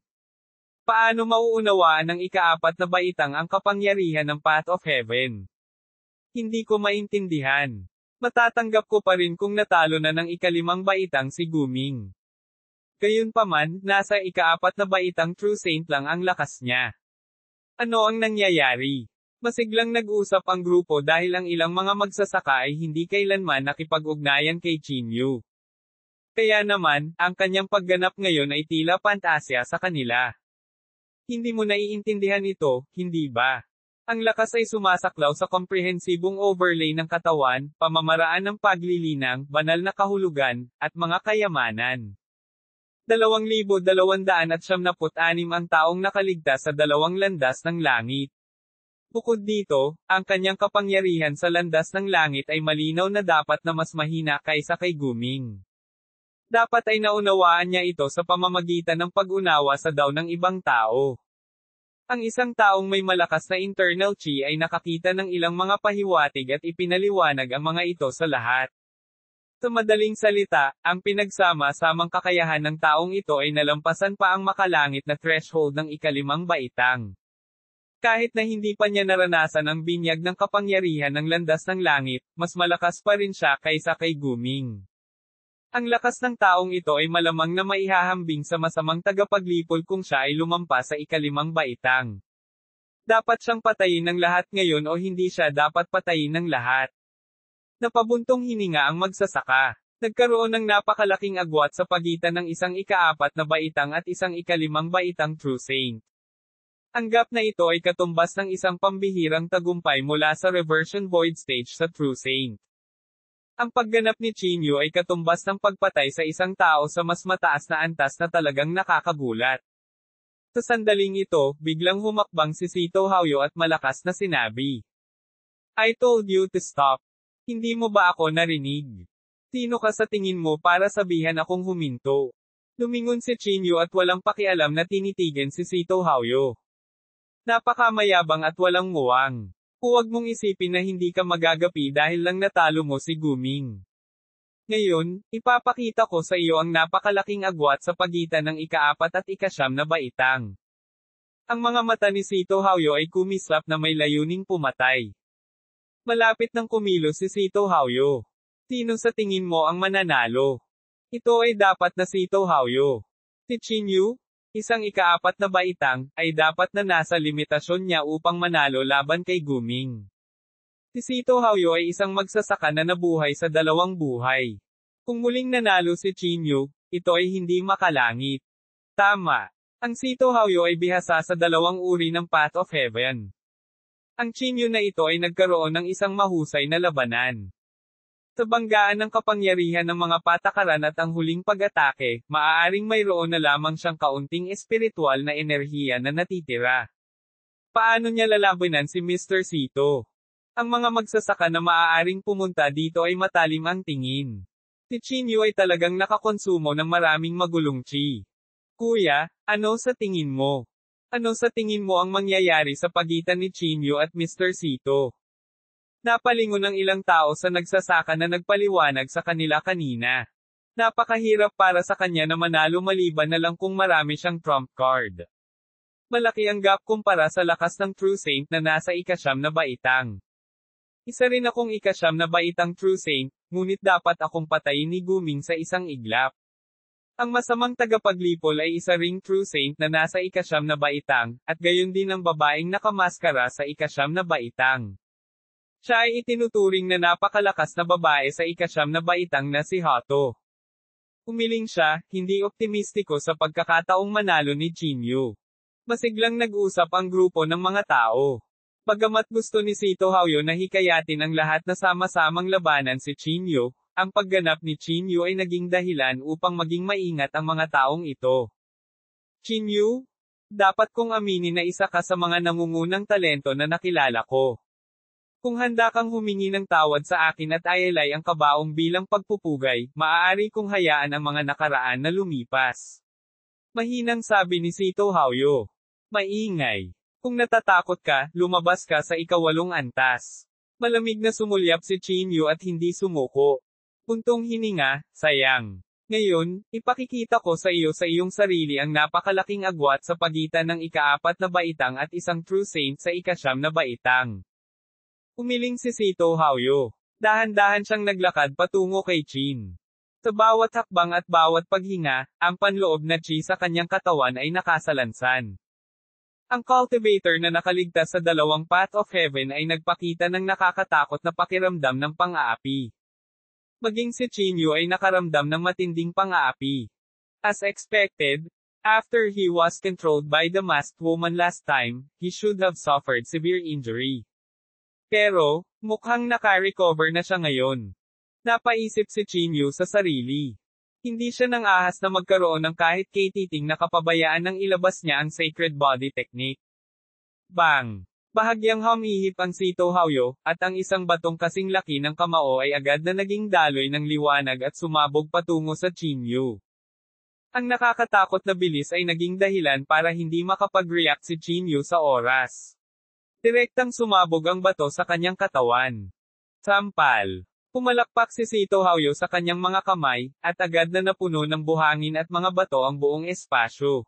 Paano mauunawaan ng ika-4 na baitang ang kapangyarihan ng Path of Heaven? Hindi ko maintindihan. Matatanggap ko pa rin kung natalo na ng ika-5 baitang si Guming. Gayunpaman, nasa ika-4 na baitang true saint lang ang lakas niya. Ano ang nangyayari? Masiglang nag-usap ang grupo dahil ang ilang mga magsasaka ay hindi kailanman nakipag-ugnayan kay Chinyu. Kaya naman, ang kanyang pagganap ngayon ay tila pantasya sa kanila. Hindi mo naiintindihan ito, hindi ba? Ang lakas ay sumasaklaw sa komprehensibong overlay ng katawan, pamamaraan ng paglilinang, banal na kahulugan, at mga kayamanan. 2,276 ang taong nakaligtas sa 2 landas ng langit. Bukod dito, ang kanyang kapangyarihan sa landas ng langit ay malinaw na dapat na mas mahina kaysa kay Guming. Dapat ay naunawaan niya ito sa pamamagitan ng pag-unawa sa daw ng ibang tao. Ang isang taong may malakas na internal chi ay nakakita ng ilang mga pahiwatig at ipinaliwanag ang mga ito sa lahat. Sa madaling salita, ang pinagsama-samang kakayahan ng taong ito ay nalampasan pa ang makalangit na threshold ng ika-5 baitang. Kahit na hindi pa niya naranasan ang binyag ng kapangyarihan ng landas ng langit, mas malakas pa rin siya kaysa kay Guming. Ang lakas ng taong ito ay malamang na maihahambing sa masamang tagapaglipol kung siya ay lumampas sa ika-5 baitang. Dapat siyang patayin ng lahat ngayon o hindi siya dapat patayin ng lahat. Napabuntong hininga ang magsasaka. Nagkaroon ng napakalaking agwat sa pagitan ng isang ika-4 na baitang at isang ika-5 baitang true saint. Ang gap na ito ay katumbas ng isang pambihirang tagumpay mula sa reversion void stage sa true saint. Ang pagganap ni Chinyu ay katumbas ng pagpatay sa isang tao sa mas mataas na antas na talagang nakakagulat. Sa sandaling ito, biglang humakbang si Sito Haoyo at malakas na sinabi, "I told you to stop. Hindi mo ba ako narinig? Sino ka sa tingin mo para sabihan akong huminto?" Lumingon si Chinyu at walang pakialam na tinitigan si Sito Haoyo. Napakamayabang at walang muwang. Huwag mong isipin na hindi ka magagapi dahil lang natalo mo si Guming. Ngayon, ipapakita ko sa iyo ang napakalaking agwat sa pagitan ng ika-4 at ika-9 na baitang. Ang mga mata ni Sito Haoyo ay kumislap na may layuning pumatay. Malapit nang kumilos si Sito Haoyo. Sino sa tingin mo ang mananalo? Ito ay dapat na Sito Haoyo. Si Chinyu, isang ika-4 na baitang, ay dapat na nasa limitasyon niya upang manalo laban kay Guming. Si Sito Haoyo ay isang magsasaka na nabuhay sa 2 buhay. Kung muling nanalo si Chinyu, ito ay hindi makalangit. Tama. Ang Sito Haoyo ay bihasa sa 2 uri ng Path of Heaven. Ang Chinyu na ito ay nagkaroon ng isang mahusay na labanan. Sa banggaan ng kapangyarihan ng mga patakaran at ang huling pag-atake, maaaring mayroon na lamang siyang kaunting espiritual na enerhiya na natitira. Paano niya lalabanan si Mr. Sito? Ang mga magsasaka na maaaring pumunta dito ay matalim ang tingin. Si Chinyu ay talagang nakakonsumo ng maraming magulong chi. Kuya, ano sa tingin mo? Ano sa tingin mo ang mangyayari sa pagitan ni Chinyu at Mr. Sito? Napalingon ang ilang tao sa nagsasaka na nagpaliwanag sa kanila kanina. Napakahirap para sa kanya na manalo maliban na lang kung marami siyang trump card. Malaki ang gap kumpara sa lakas ng true saint na nasa ika-9 na baitang. Isa rin akong ika-9 na baitang true saint, ngunit dapat akong patayin ni Guming sa isang iglap. Ang masamang tagapaglipol ay isa ring true saint na nasa ika-9 na baitang, at gayon din ang babaeng nakamaskara sa ika-9 na baitang. Siya ay itinuturing na napakalakas na babae sa ika-9 na baitang na si Hato. Umiling siya, hindi optimistiko sa pagkakataong manalo ni Chinyu. Masiglang nag-usap ang grupo ng mga tao. Bagamat gusto ni Sito Haoyo na hikayatin ang lahat na sama-samang labanan si Chinyu, ang pagganap ni Chinyu ay naging dahilan upang maging maingat ang mga taong ito. Chinyu, dapat kong aminin na isa ka sa mga nangungunang talento na nakilala ko. Kung handa kang humingi ng tawad sa akin at ayalay ang kabaong bilang pagpupugay, maaari kong hayaan ang mga nakaraan na lumipas. Mahinang sabi ni Sito Haoyo. Maingay. Kung natatakot ka, lumabas ka sa ikawalong antas. Malamig na sumulyap si Chinyu at hindi sumuko. Puntong hininga, sayang. Ngayon, ipakikita ko sa iyong sarili ang napakalaking agwat sa pagitan ng ika-4 na baitang at isang true saint sa ika-9 na baitang. Umiling si Sito Haoyo. Dahan-dahan siyang naglakad patungo kay Chin. Sa bawat hakbang at bawat paghinga, ang panloob na chi sa kanyang katawan ay nakasalansan. Ang cultivator na nakaligtas sa 2 path of heaven ay nagpakita ng nakakatakot na pakiramdam ng pang-aapi. Maging si Chinyu ay nakaramdam ng matinding pang-aapi. As expected, after he was controlled by the masked woman last time, he should have suffered severe injury. Pero, mukhang naka-recover na siya ngayon. Napaisip si Chinyu sa sarili. Hindi siya nang ahas na magkaroon ng kahit katiting na kapabayaan nang ilabas niya ang sacred body technique. Bang! Bahagyang humihip ang Sito Haoyo, at ang isang batong kasing laki ng kamao ay agad na naging daloy ng liwanag at sumabog patungo sa Chinyu. Ang nakakatakot na bilis ay naging dahilan para hindi makapag-react si Chinyu sa oras. Direktang sumabog ang bato sa kanyang katawan. Sampal. Pumalakpak si Sito Haoyo sa kanyang mga kamay, at agad na napuno ng buhangin at mga bato ang buong espasyo.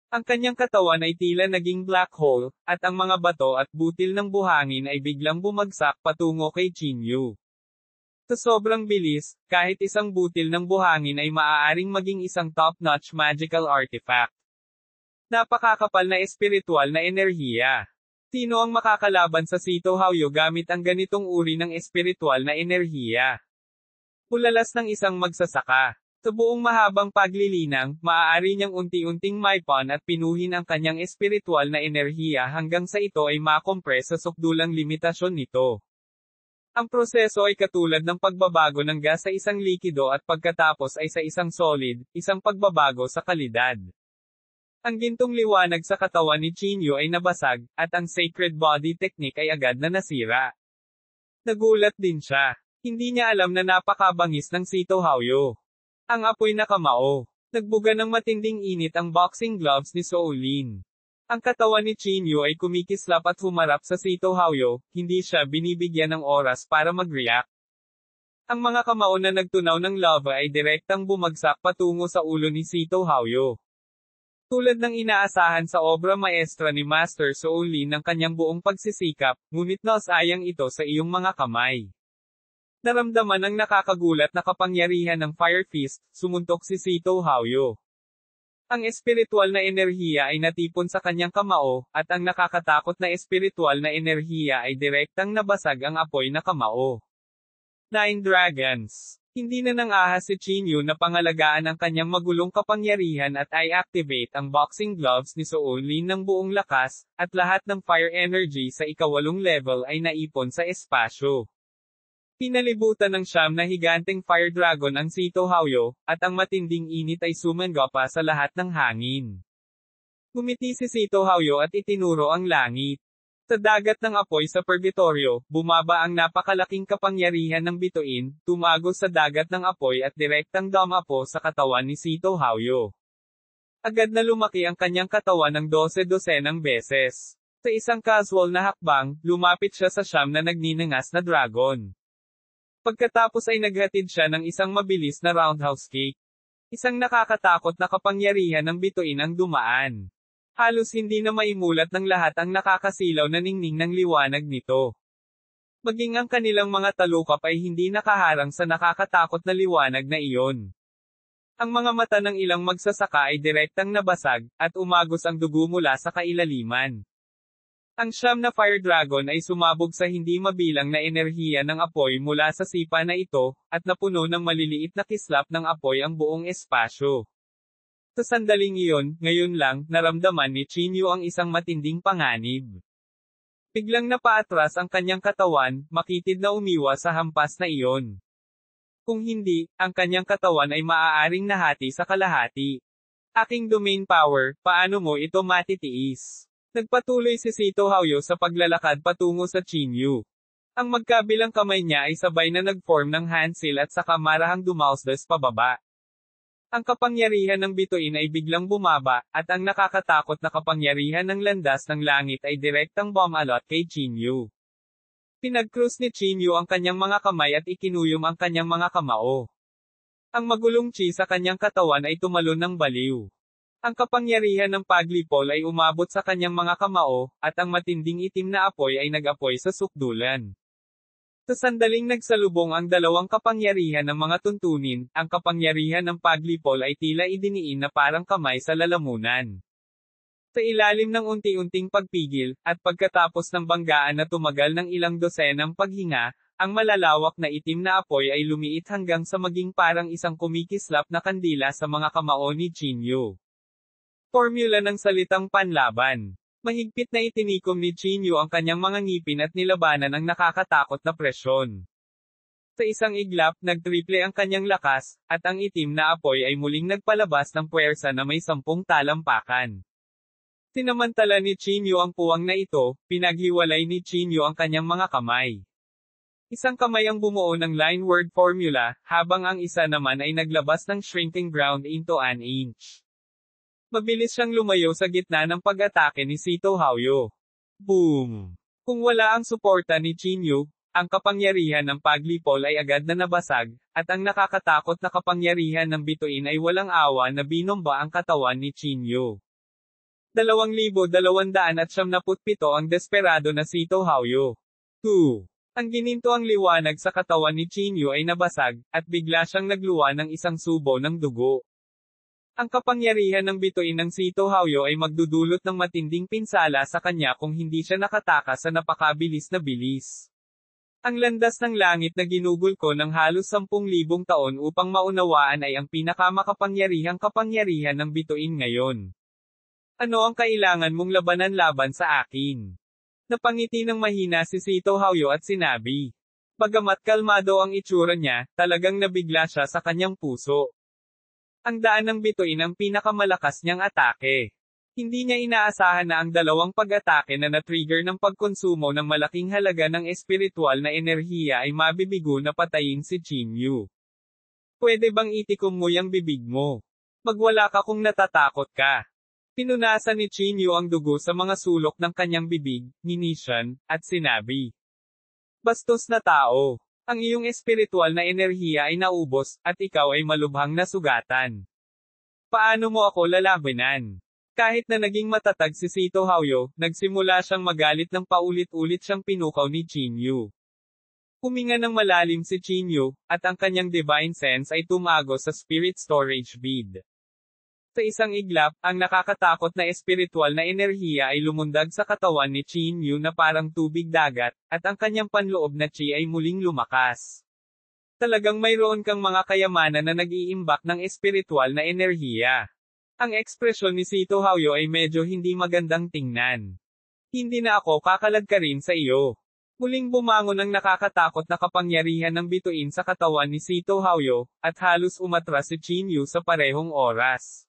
Ang kanyang katawan ay tila naging black hole, at ang mga bato at butil ng buhangin ay biglang bumagsak patungo kay Chinyu. Sa sobrang bilis, kahit isang butil ng buhangin ay maaaring maging isang top-notch magical artifact. Napakakapal na espiritual na enerhiya. Sino ang makakalaban sa Sito Haoyo gamit ang ganitong uri ng espiritual na enerhiya? Bulalas ng isang magsasaka. Sa buong mahabang paglilinang, maaari niyang unti-unting maipon at pinuhin ang kanyang espiritual na enerhiya hanggang sa ito ay makompres sa sukdulang limitasyon nito. Ang proseso ay katulad ng pagbabago ng gas sa isang likido at pagkatapos ay sa isang solid, isang pagbabago sa kalidad. Ang gintong liwanag sa katawan ni Chinyu ay nabasag, at ang sacred body technique ay agad na nasira. Nagulat din siya. Hindi niya alam na napakabangis ng Sito Haoyo. Ang apoy na kamao. Nagbuga ng matinding init ang boxing gloves ni Soulin. Ang katawan ni Chinyu ay kumikislap at humarap sa Sito Haoyo, hindi siya binibigyan ng oras para mag-react. Ang mga kamao na nagtunaw ng lava ay direktang bumagsak patungo sa ulo ni Sito Haoyo. Tulad ng inaasahan sa obra maestra ni Master Soulin ng kanyang buong pagsisikap, ngunit nasayang ito sa iyong mga kamay. Naramdaman ang nakakagulat na kapangyarihan ng Fire Fist, sumuntok si Sito Haoyo. Ang espiritual na enerhiya ay natipon sa kanyang kamao, at ang nakakatakot na espiritual na enerhiya ay direktang nabasag ang apoy na kamao. 9 Dragons. Hindi na nang-ahas si Chinyu na pangalagaan ang kanyang magulong kapangyarihan at i-activate ang boxing gloves ni Soulin ng buong lakas, at lahat ng fire energy sa ika-8 level ay naipon sa espasyo. Pinalibutan ng 9 na higanteng fire dragon ang Sito Haoyo, at ang matinding init ay sumangga pa sa lahat ng hangin. Ngumiti si Sito Haoyo at itinuro ang langit. Sa dagat ng apoy sa purgatorio, bumaba ang napakalaking kapangyarihan ng bituin, tumagos sa dagat ng apoy at direktang dumapo sa katawan ni Sito Haoyo. Agad na lumaki ang kanyang katawan ng 12 beses. Sa isang casual na hakbang, lumapit siya sa 9 na nagninangas na dragon. Pagkatapos ay naghatid siya ng isang mabilis na roundhouse kick. Isang nakakatakot na kapangyarihan ng bituin ang dumaan. Halos hindi na maimulat ng lahat ang nakakasilaw na ningning ng liwanag nito. Maging ang kanilang mga talukap ay hindi nakaharang sa nakakatakot na liwanag na iyon. Ang mga mata ng ilang magsasaka ay direktang nabasag, at umagos ang dugo mula sa kailaliman. Ang 9 na Fire Dragon ay sumabog sa hindi mabilang na enerhiya ng apoy mula sa sipa na ito, at napuno ng maliliit na kislap ng apoy ang buong espasyo. Sa sandaling iyon, ngayon lang, naramdaman ni Chinyu ang isang matinding panganib. Biglang napaatras ang kanyang katawan, makitid na umiwas sa hampas na iyon. Kung hindi, ang kanyang katawan ay maaaring nahati sa kalahati. Aking domain power, paano mo ito matitiis? Nagpatuloy si Sito Haoyo sa paglalakad patungo sa Chinyu. Ang magkabilang kamay niya ay sabay na nag-form ng handsill at saka marahang dumausdas pababa. Ang kapangyarihan ng bituin ay biglang bumaba, at ang nakakatakot na kapangyarihan ng landas ng langit ay direktang bumalot kay Chinyu. Pinag-cruise ni Chinyu ang kanyang mga kamay at ikinuyom ang kanyang mga kamao. Ang magulong chi sa kanyang katawan ay tumalon ng baliw. Ang kapangyarihan ng paglipol ay umabot sa kanyang mga kamao, at ang matinding itim na apoy ay nag-apoy sa sukdulan. Sa sandaling nagsalubong ang dalawang kapangyarihan ng mga tuntunin, ang kapangyarihan ng paglipol ay tila idiniin na parang kamay sa lalamunan. Sa ilalim ng unti-unting pagpigil, at pagkatapos ng banggaan na tumagal ng ilang dosenang paghinga, ang malalawak na itim na apoy ay lumiit hanggang sa maging parang isang kumikislap na kandila sa mga kamao ni Chinyu. Formula ng salitang panlaban. Mahigpit na itinikom ni Chinyu ang kanyang mga ngipin at nilabanan ang nakakatakot na presyon. Sa isang iglap, nagtriple ang kanyang lakas, at ang itim na apoy ay muling nagpalabas ng puwersa na may 10 talampakan. Sinamantala ni Chinyu ang puwang na ito, pinaghiwalay ni Chinyu ang kanyang mga kamay. Isang kamay ang bumuo ng line word formula, habang ang isa naman ay naglabas ng shrinking ground into an inch. Mabilis siyang lumayo sa gitna ng pag-atake ni Sito Haoyo. Boom! Kung wala ang suporta ni Chinyu, ang kapangyarihan ng paglipol ay agad na nabasag, at ang nakakatakot na kapangyarihan ng bituin ay walang awa na binomba ang katawan ni Chinyu. 2,277 ang desperado na Sito Haoyo. 2. Ang gininto ang liwanag sa katawan ni Chinyu ay nabasag, at bigla siyang nagluwa ng isang subo ng dugo. Ang kapangyarihan ng bituin ng Sito Haoyo ay magdudulot ng matinding pinsala sa kanya kung hindi siya nakatakas sa napakabilis na bilis. Ang landas ng langit na ginugol ko ng halos 10,000 taon upang maunawaan ay ang pinakamakapangyarihang kapangyarihan ng bituin ngayon. Ano ang kailangan mong labanan laban sa akin? Napangiti ng mahina si Sito Haoyo at sinabi. Bagamat kalmado ang itsura niya, talagang nabigla siya sa kanyang puso. Ang daan ng bituin ang pinakamalakas niyang atake. Hindi niya inaasahan na ang dalawang pag-atake na na-trigger ng pagkonsumo ng malaking halaga ng espiritual na enerhiya ay mabibigo na patayin si Chinyu. Pwede bang itikom mo yung bibig mo? Magwala ka kung natatakot ka. Pinunasan ni Chinyu ang dugo sa mga sulok ng kanyang bibig, Nishan, at sinabi. Bastos na tao. Ang iyong espiritual na enerhiya ay naubos, at ikaw ay malubhang nasugatan. Paano mo ako lalabanan? Kahit na naging matatag si Sito Haoyo, nagsimula siyang magalit ng paulit-ulit siyang pinukaw ni Chinyu. Huminga ng malalim si Chinyu, at ang kanyang divine sense ay tumago sa spirit storage bead. Sa isang iglap, ang nakakatakot na espiritual na enerhiya ay lumundag sa katawan ni Chinyu na parang tubig dagat, at ang kanyang panloob na chi ay muling lumakas. Talagang mayroon kang mga kayamanan na nag-iimbak ng espiritual na enerhiya. Ang ekspresyon ni Sito Haoyo ay medyo hindi magandang tingnan. Hindi na ako kakaladkarin sa iyo. Muling bumangon ang nakakatakot na kapangyarihan ng bituin sa katawan ni Sito Haoyo, at halos umatras si Chinyu sa parehong oras.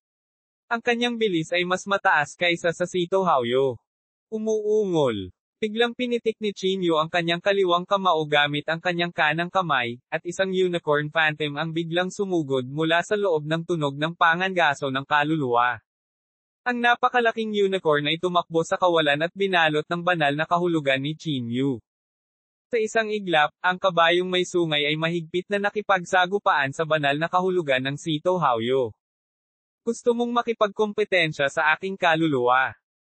Ang kanyang bilis ay mas mataas kaysa sa Sito Haoyo. Umuungol. Biglang pinitik ni Chinyu ang kanyang kaliwang kamao gamit ang kanyang kanang kamay, at isang unicorn phantom ang biglang sumugod mula sa loob ng tunog ng pangangaso ng kaluluwa. Ang napakalaking unicorn ay tumakbo sa kawalan at binalot ng banal na kahulugan ni Chinyu. Sa isang iglap, ang kabayong may sungay ay mahigpit na nakipagsagupaan sa banal na kahulugan ng Sito Haoyo. Gusto mong makipagkompetensya sa aking kaluluwa.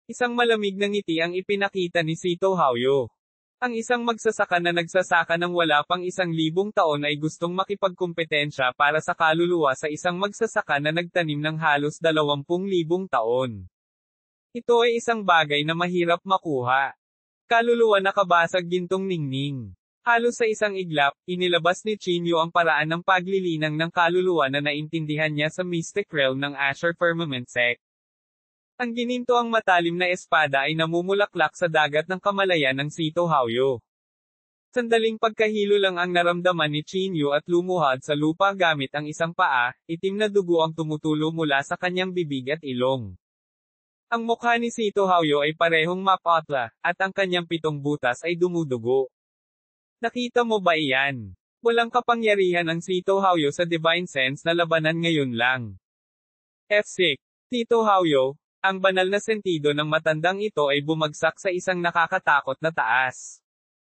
Isang malamig na ngiti ang ipinakita ni Sito Haoyo. Ang isang magsasaka na nagsasaka ng wala pang 1,000 taon ay gustong makipagkompetensya para sa kaluluwa sa isang magsasaka na nagtanim ng halos 20,000 taon. Ito ay isang bagay na mahirap makuha. Kaluluwa nakabasag gintong ningning. Halos sa isang iglap, inilabas ni Chinyu ang paraan ng paglilinang ng kaluluwa na naintindihan niya sa mystic realm ng Asher Firmament Sect. Ang gininto ang matalim na espada ay namumulaklak sa dagat ng kamalayan ng Sito Haoyo. Sandaling pagkahilo lang ang naramdaman ni Chinyu at lumuhad sa lupa gamit ang isang paa, itim na dugo ang tumutulo mula sa kanyang bibig at ilong. Ang mukha ni Sito Haoyo ay parehong mapatla, at ang kanyang 7 butas ay dumudugo. Nakita mo ba iyan? Walang kapangyarihan ang Sito Hauyo sa Divine Sense na labanan ngayon lang. F6. Tito Hauyo, ang banal na sentido ng matandang ito ay bumagsak sa isang nakakatakot na taas.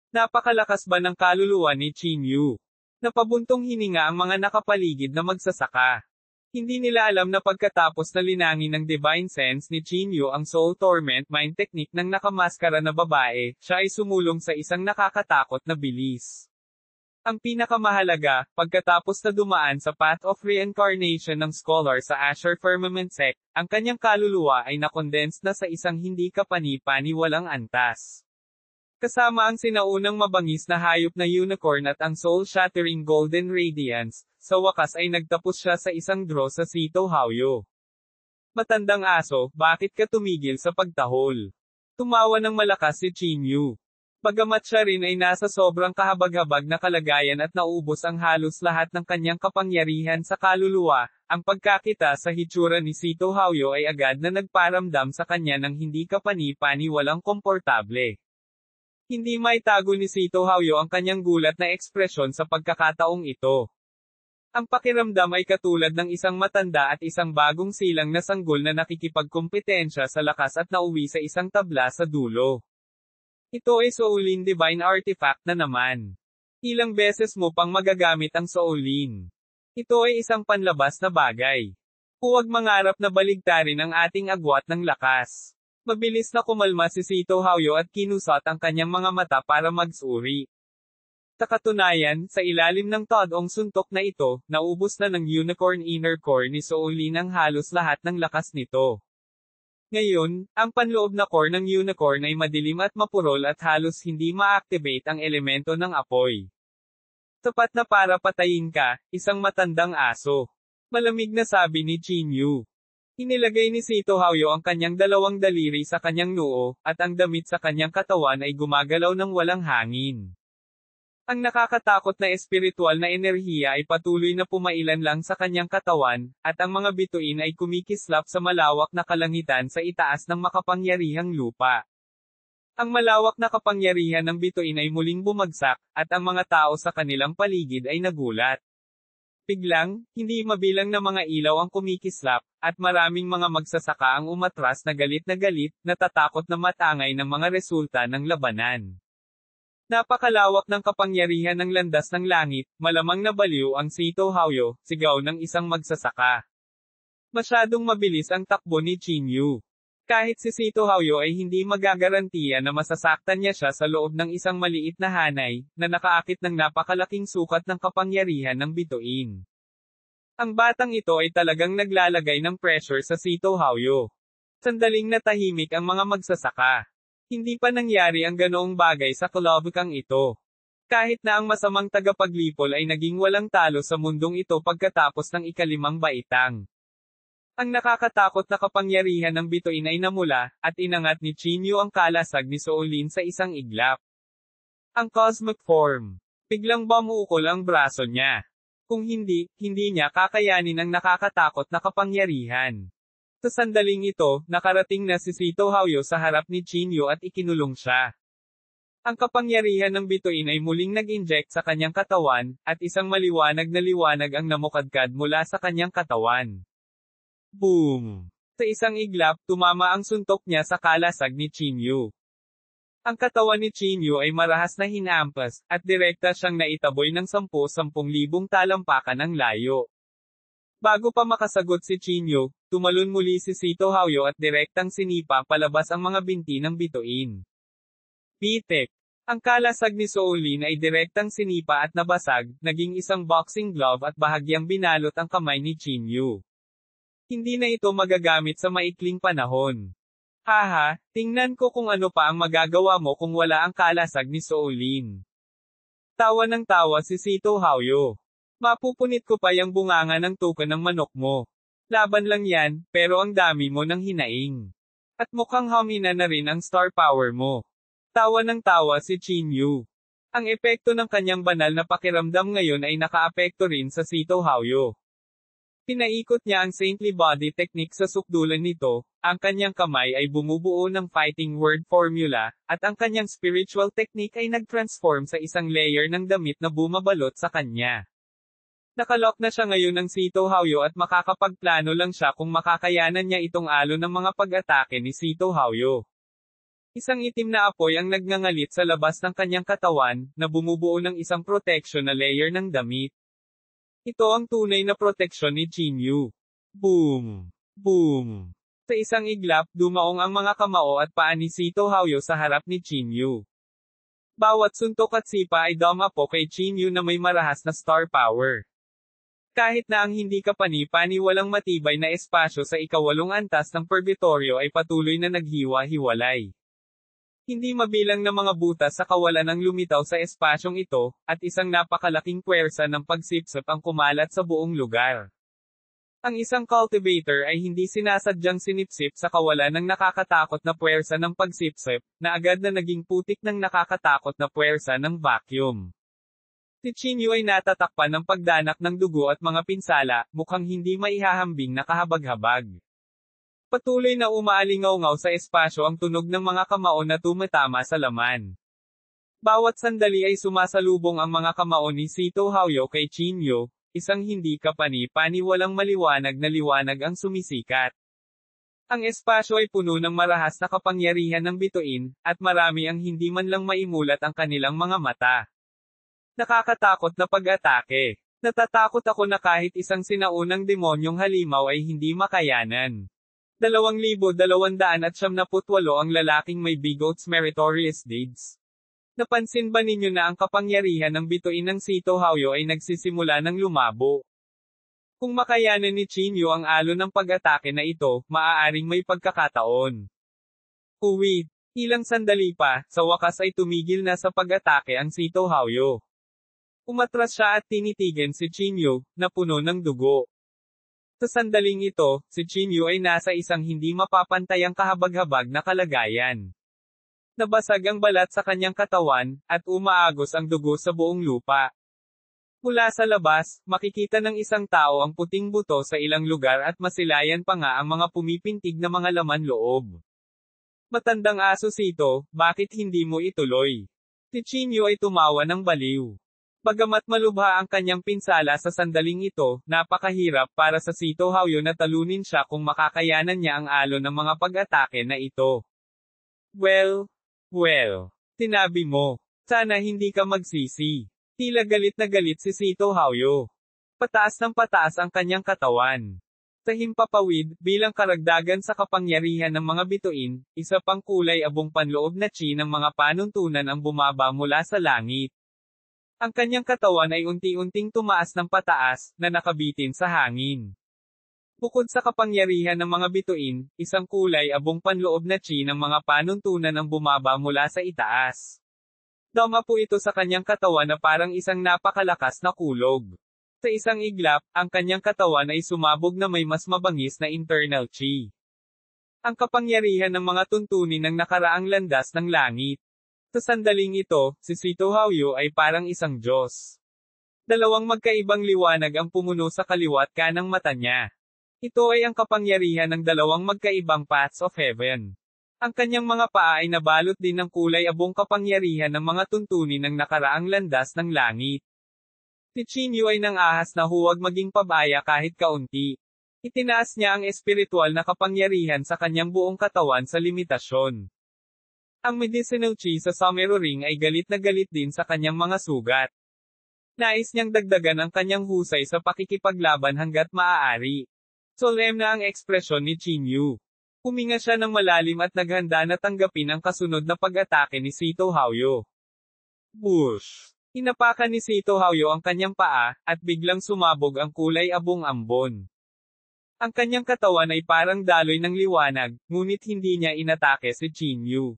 Napakalakas ba ng kaluluwa ni Chinyu? Napabuntong hininga ang mga nakapaligid na magsasaka. Hindi nila alam na pagkatapos na linangin ng Divine Sense ni Chinyu ang Soul Torment Mind Technique ng nakamaskara na babae, siya ay sumulong sa isang nakakatakot na bilis. Ang pinakamahalaga, pagkatapos na dumaan sa Path of Reincarnation ng Scholar sa Asher Firmament Sect, ang kanyang kaluluwa ay nakondense na sa isang hindi kapani-paniwalang antas. Kasama ang sinaunang mabangis na hayop na unicorn at ang soul-shattering golden radiance, sa wakas ay nagtapos siya sa isang draw sa Sito Hauyo. Matandang aso, bakit ka tumigil sa pagtahol? Tumawa ng malakas si Chinyu. Bagamat siya rin ay nasa sobrang kahabag-habag na kalagayan at naubos ang halos lahat ng kanyang kapangyarihan sa kaluluwa, ang pagkakita sa hitsura ni Sito Hauyo ay agad na nagparamdam sa kanya ng hindi kapani-paniwalang komportable. Hindi maitago ni Sito Hauyo ang kanyang gulat na ekspresyon sa pagkakataong ito. Ang pakiramdam ay katulad ng isang matanda at isang bagong silang na sanggol na nakikipagkompetensya sa lakas at nauwi sa isang tabla sa dulo. Ito ay Soulin Divine Artifact na naman. Ilang beses mo pang magagamit ang Soulin. Ito ay isang panlabas na bagay. Huwag mangarap na baligtarin ang ating agwat ng lakas. Mabilis na kumalma si Sito Hauyo at kinusat ang kanyang mga mata para magsuri. Sa katunayan, sa ilalim ng todong suntok na ito, naubos na ng Unicorn Inner Core ni Soulin ang halos lahat ng lakas nito. Ngayon, ang panloob na core ng unicorn ay madilim at mapurol at halos hindi ma-activate ang elemento ng apoy. Tapat na para patayin ka, isang matandang aso. Malamig na sabi ni Chinyu. Inilagay ni Sito Hauyo ang kanyang dalawang daliri sa kanyang noo, at ang damit sa kanyang katawan ay gumagalaw ng walang hangin. Ang nakakatakot na espiritual na enerhiya ay patuloy na pumailan lang sa kanyang katawan, at ang mga bituin ay kumikislap sa malawak na kalangitan sa itaas ng makapangyarihang lupa. Ang malawak na kapangyarihan ng bituin ay muling bumagsak, at ang mga tao sa kanilang paligid ay nagulat. Biglang, hindi mabilang na mga ilaw ang kumikislap, at maraming mga magsasaka ang umatras na galit, natatakot na matangay ng mga resulta ng labanan. Napakalawak ng kapangyarihan ng landas ng langit, malamang nabaliw ang Sito Hauyo, sigaw ng isang magsasaka. Masyadong mabilis ang takbo ni Chinyu. Kahit si Sito Hauyo ay hindi magagarantiya na masasaktan niya siya sa loob ng isang maliit na hanay, na nakaakit ng napakalaking sukat ng kapangyarihan ng bituin. Ang batang ito ay talagang naglalagay ng pressure sa Sito Hauyo. Sandaling natahimik ang mga magsasaka. Hindi pa nangyari ang ganoong bagay sa kalabukang ito. Kahit na ang masamang tagapaglipol ay naging walang talo sa mundong ito pagkatapos ng ikalimang baitang. Ang nakakatakot na kapangyarihan ng bituin ay namula, at inangat ni Chinyu ang kalasag ni Soulin sa isang iglap. Ang cosmic form. Biglang bumuukol ang braso niya. Kung hindi niya kakayanin ang nakakatakot na kapangyarihan. Sa sandaling ito, nakarating na si Sito Hauyo sa harap ni Chinyu at ikinulong siya. Ang kapangyarihan ng bituin ay muling nag-inject sa kanyang katawan, at isang maliwanag na liwanag ang namukadkad mula sa kanyang katawan. Boom! Sa isang iglap, tumama ang suntok niya sa kalasag ni Chinyu. Ang katawan ni Chinyu ay marahas na hinampas, at direkta siyang naitaboy ng 10,000 talampakan ng layo. Bago pa makasagot si Chinyu, tumalon muli si Sito Hauyo at direktang sinipa palabas ang mga binti ng bituin. Pitek. Ang kalasag ni Soulin ay direktang sinipa at nabasag, naging isang boxing glove at bahagyang binalot ang kamay ni Chinyu. Hindi na ito magagamit sa maikling panahon. Haha, tingnan ko kung ano pa ang magagawa mo kung wala ang kalasag ni Soulin. Tawa ng tawa si Sito Hauyo. Mapupunit ko pa yung bunganga ng tuka ng manok mo. Laban lang yan, pero ang dami mo ng hinaing. At mukhang humina na rin ang star power mo. Tawa ng tawa si Chinyu. Ang epekto ng kanyang banal na pakiramdam ngayon ay nakaapekto rin sa Sito Hauyo. Pinaikot niya ang saintly body technique sa sukdulan nito, ang kanyang kamay ay bumubuo ng fighting word formula, at ang kanyang spiritual technique ay nag-transform sa isang layer ng damit na bumabalot sa kanya. Nakalock na siya ngayon ng Sito Hauyo at makakapagplano lang siya kung makakayanan niya itong alon ng mga pag-atake ni Sito Hauyo. Isang itim na apoy ang nagngangalit sa labas ng kanyang katawan, na bumubuo ng isang protection na layer ng damit. Ito ang tunay na proteksyon ni Chinyu. Boom! Boom! Sa isang iglap, dumaong ang mga kamao at paa ni Sito Hauyo sa harap ni Chinyu. Bawat suntok at sipa ay dumapo kay Chinyu na may marahas na star power. Kahit na ang hindi kapani-pani walang matibay na espasyo sa ikawalong antas ng purgatorio ay patuloy na naghiwa-hiwalay. Hindi mabilang na mga butas sa kawalan ng lumitaw sa espasyong ito, at isang napakalaking puwersa ng pagsipsip ang kumalat sa buong lugar. Ang isang cultivator ay hindi sinasadyang sinipsip sa kawalan ng nakakatakot na puwersa ng pagsipsip, na agad na naging putik ng nakakatakot na puwersa ng vacuum. Si Chinyu ay natatakpan ng pagdanak ng dugo at mga pinsala, mukhang hindi maihahambing na kahabag-habag. Patuloy na umaalingaw-ngaw sa espasyo ang tunog ng mga kamao na tumatama sa laman. Bawat sandali ay sumasalubong ang mga kamao ni Sito Hauyo kay Chinyu, isang hindi kapani-pani walang maliwanag na liwanag ang sumisikat. Ang espasyo ay puno ng marahas na kapangyarihan ng bituin, at marami ang hindi man lang maimulat ang kanilang mga mata. Nakakatakot na pag-atake. Natatakot ako na kahit isang sinaunang demonyong halimaw ay hindi makayanan. 2,278 ang lalaking may bigots meritorious deeds. Napansin ba ninyo na ang kapangyarihan ng bituin ng Sito Hauyo ay nagsisimula ng lumabo? Kung makayanan ni Chinyu ang alon ng pag-atake na ito, maaaring may pagkakataon. Uwit. Ilang sandali pa, sa wakas ay tumigil na sa pag-atake ang Sito Hauyo. Umatras siya at tinitigan si Chinyu, na puno ng dugo. Sa sandaling ito, si Chinyu ay nasa isang hindi mapapantayang kahabag-habag na kalagayan. Nabasag ang balat sa kanyang katawan, at umaagos ang dugo sa buong lupa. Mula sa labas, makikita ng isang tao ang puting buto sa ilang lugar at masilayan pa nga ang mga pumipintig na mga laman loob. Matandang aso Sito, bakit hindi mo ituloy? Si Chinyu ay tumawa ng baliw. Bagamat malubha ang kanyang pinsala sa sandaling ito, napakahirap para sa Sito Hauyo na talunin siya kung makakayanan niya ang alon ng mga pag-atake na ito. Well, tinabi mo. Sana hindi ka magsisi. Tila galit na galit si Sito Hauyo. Pataas ng pataas ang kanyang katawan. Sa himpapawid, bilang karagdagan sa kapangyarihan ng mga bituin, isa pang kulay abong panloob na chi ng mga panuntunan ang bumaba mula sa langit. Ang kanyang katawan ay unti-unting tumaas ng pataas, na nakabitin sa hangin. Bukod sa kapangyarihan ng mga bituin, isang kulay abong panloob na chi ng mga panuntunan ang bumaba mula sa itaas. Dama po ito sa kanyang katawan na parang isang napakalakas na kulog. Sa isang iglap, ang kanyang katawan ay sumabog na may mas mabangis na internal chi. Ang kapangyarihan ng mga tuntunin ng nakaraang landas ng langit. Sa sandaling ito, si Sito Hauyo ay parang isang Diyos. Dalawang magkaibang liwanag ang pumuno sa kaliwat kanang mata niya. Ito ay ang kapangyarihan ng dalawang magkaibang paths of heaven. Ang kanyang mga paa ay nabalot din ng kulay abong kapangyarihan ng mga tuntunin ng nakaraang landas ng langit. Si Chinyu ay nangahas na huwag maging pabaya kahit kaunti. Itinaas niya ang espiritual na kapangyarihan sa kanyang buong katawan sa limitasyon. Ang medicinal chi sa Somero Ring ay galit na galit din sa kanyang mga sugat. Nais niyang dagdagan ang kanyang husay sa pakikipaglaban hanggat maaari. Solemn na ang ekspresyon ni Chinyu. Huminga siya ng malalim at naghanda na tanggapin ang kasunod na pag-atake ni Sito Hauyo. Bush! Inapakan ni Sito Hauyo ang kanyang paa, at biglang sumabog ang kulay abong ambon. Ang kanyang katawan ay parang daloy ng liwanag, ngunit hindi niya inatake si Chinyu.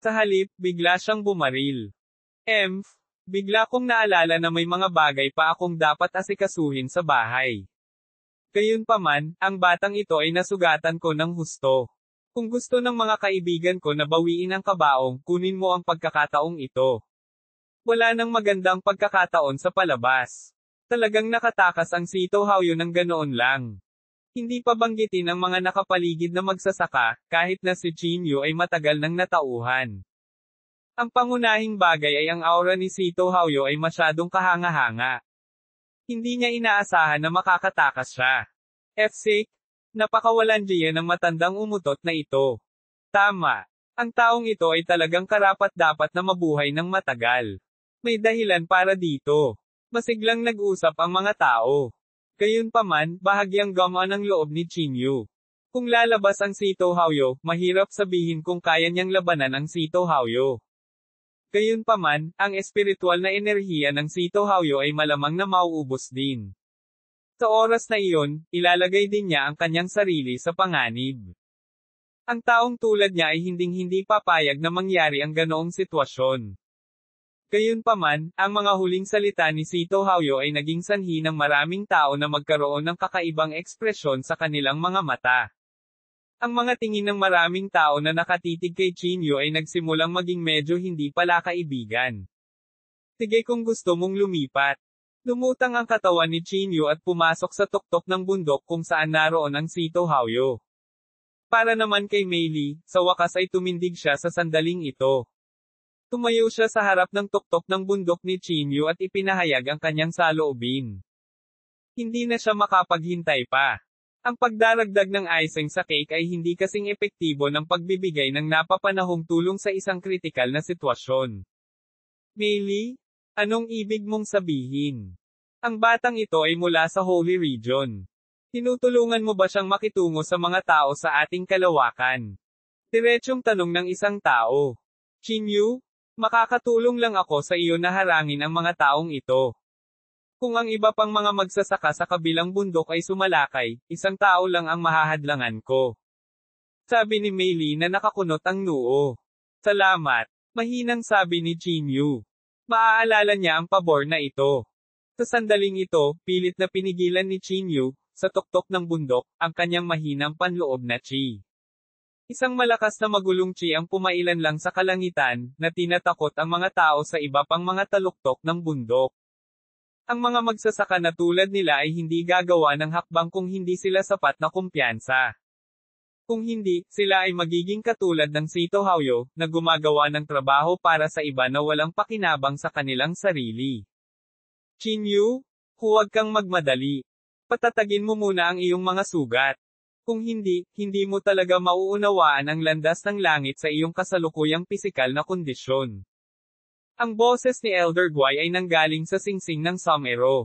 Sa halip, bigla siyang bumaril. Bigla kong naalala na may mga bagay pa akong dapat asikasuhin sa bahay. Gayunpaman, ang batang ito ay nasugatan ko ng husto. Kung gusto ng mga kaibigan ko na bawiin ang kabaong, kunin mo ang pagkakataong ito. Wala nang magandang pagkakataon sa palabas. Talagang nakatakas ang Sito Hauyo ng ganoon lang. Hindi pa banggitin ang mga nakapaligid na magsasaka, kahit na si Chinyu ay matagal nang natauhan. Ang pangunahing bagay ay ang aura ni Sito Hauyo ay masyadong kahanga-hanga. Hindi niya inaasahan na makakatakas siya. F6, napakawalan diyan ng matandang umutot na ito. Tama. Ang taong ito ay talagang karapat-dapat na mabuhay ng matagal. May dahilan para dito. Masiglang nag-usap ang mga tao. Gayunpaman, bahagyang gumaan ang loob ni Chinyu. Kung lalabas ang Sito Hauyo, mahirap sabihin kung kaya niyang labanan ang Sito Hauyo. Gayunpaman, ang espiritual na enerhiya ng Sito Hauyo ay malamang na mauubos din. Sa oras na iyon, ilalagay din niya ang kanyang sarili sa panganib. Ang taong tulad niya ay hinding-hindi papayag na mangyari ang ganoong sitwasyon. Gayunpaman, ang mga huling salita ni Sito Hauyo ay naging sanhi ng maraming tao na magkaroon ng kakaibang ekspresyon sa kanilang mga mata. Ang mga tingin ng maraming tao na nakatitig kay Chinyu ay nagsimulang maging medyo hindi pala kaibigan. Sige kung gusto mong lumipat. Lumutang ang katawan ni Chinyu at pumasok sa tuktok ng bundok kung saan naroon ang Sito Hauyo. Para naman kay Meili, sa wakas ay tumindig siya sa sandaling ito. Tumayo siya sa harap ng tuktok ng bundok ni Chinyu at ipinahayag ang kanyang saloobin. Hindi na siya makapaghintay pa. Ang pagdaragdag ng icing sa cake ay hindi kasing epektibo ng pagbibigay ng napapanahong tulong sa isang kritikal na sitwasyon. Meili, anong ibig mong sabihin? Ang batang ito ay mula sa Holy Region. Tinutulungan mo ba siyang makitungo sa mga tao sa ating kalawakan? Diretsyong tanong ng isang tao. Chinyu, makakatulong lang ako sa iyo na harangin ang mga taong ito. Kung ang iba pang mga magsasaka sa kabilang bundok ay sumalakay, isang tao lang ang mahahadlangan ko. Sabi ni Meili na nakakunot ang noo. Salamat. Mahinang sabi ni Chinyu. Maaalala niya ang pabor na ito. Sa sandaling ito, pilit na pinigilan ni Chinyu, sa tuktok ng bundok, ang kanyang mahinang panloob na chi. Isang malakas na magulong chi ang pumailan lang sa kalangitan, na tinatakot ang mga tao sa iba pang mga taluktok ng bundok. Ang mga magsasaka na tulad nila ay hindi gagawa ng hakbang kung hindi sila sapat na kumpiyansa. Kung hindi, sila ay magiging katulad ng Sito Hauyo, na gumagawa ng trabaho para sa iba na walang pakinabang sa kanilang sarili. Chinyu, huwag kang magmadali. Patatagin mo muna ang iyong mga sugat. Kung hindi, hindi mo talaga mauunawaan ang landas ng langit sa iyong kasalukuyang pisikal na kondisyon. Ang boses ni Elder Guai ay nanggaling sa singsing ng Somero.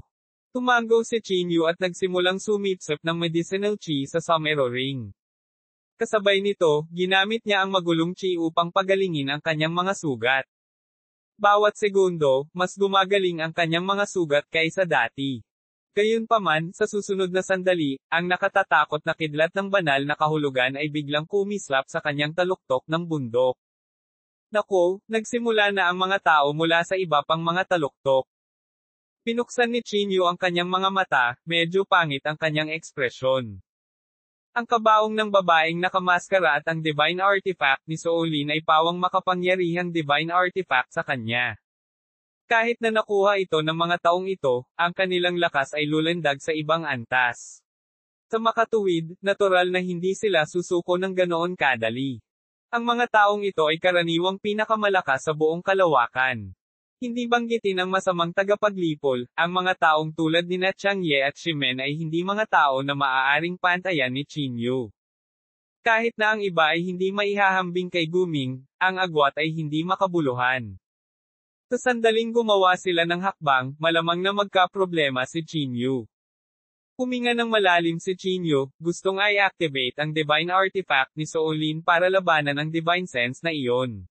Tumango si Chinyu at nagsimulang sumipsip ng medicinal chi sa Somero ring. Kasabay nito, ginamit niya ang magulong chi upang pagalingin ang kanyang mga sugat. Bawat segundo, mas gumagaling ang kanyang mga sugat kaysa dati. Gayunpaman, sa susunod na sandali, ang nakatatakot na kidlat ng banal na kahulugan ay biglang kumislap sa kanyang taluktok ng bundok. Nako, nagsimula na ang mga tao mula sa iba pang mga taluktok. Pinuksan ni Chinyu ang kanyang mga mata, medyo pangit ang kanyang ekspresyon. Ang kabaong ng babaeng nakamaskara at ang divine artifact ni Soolin ay pawang makapangyarihang divine artifact sa kanya. Kahit na nakuha ito ng mga taong ito, ang kanilang lakas ay lulandag sa ibang antas. Sa makatuwid, natural na hindi sila susuko ng ganoon kadali. Ang mga taong ito ay karaniwang pinakamalakas sa buong kalawakan. Hindi banggitin ang masamang tagapaglipol, ang mga taong tulad ni Changye at Shimen ay hindi mga tao na maaaring pantayan ni Chinyu. Kahit na ang iba ay hindi maihahambing kay Guming, ang agwat ay hindi makabuluhan. Sa sandaling gumawa sila ng hakbang, malamang na magkaproblema si Chinyu. Huminga ng malalim si Chinyu, gustong i-activate ang divine artifact ni Soolin para labanan ang divine sense na iyon.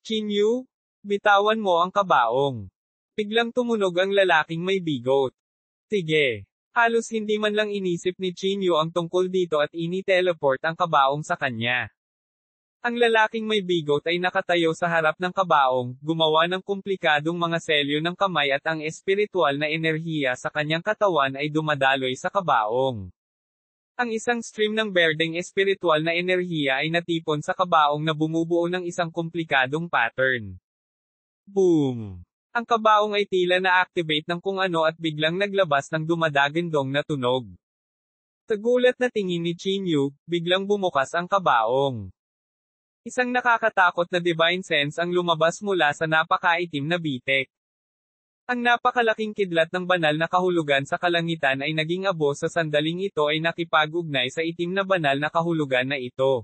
Chinyu, bitawan mo ang kabaong. Biglang tumunog ang lalaking may bigot. Sige. Halos hindi man lang inisip ni Chinyu ang tungkol dito at ini-teleport ang kabaong sa kanya. Ang lalaking may bigot ay nakatayo sa harap ng kabaong, gumawa ng komplikadong mga selyo ng kamay at ang espiritual na enerhiya sa kanyang katawan ay dumadaloy sa kabaong. Ang isang stream ng berdeng espiritual na enerhiya ay natipon sa kabaong na bumubuo ng isang komplikadong pattern. Boom! Ang kabaong ay tila na-activate ng kung ano at biglang naglabas ng dumadagindong na tunog. Sa gulat na tingin ni Chinyu, biglang bumukas ang kabaong. Isang nakakatakot na divine sense ang lumabas mula sa napakaitim na bitek. Ang napakalaking kidlat ng banal na kahulugan sa kalangitan ay naging abo sa sandaling ito ay nakipag-ugnay sa itim na banal na kahulugan na ito.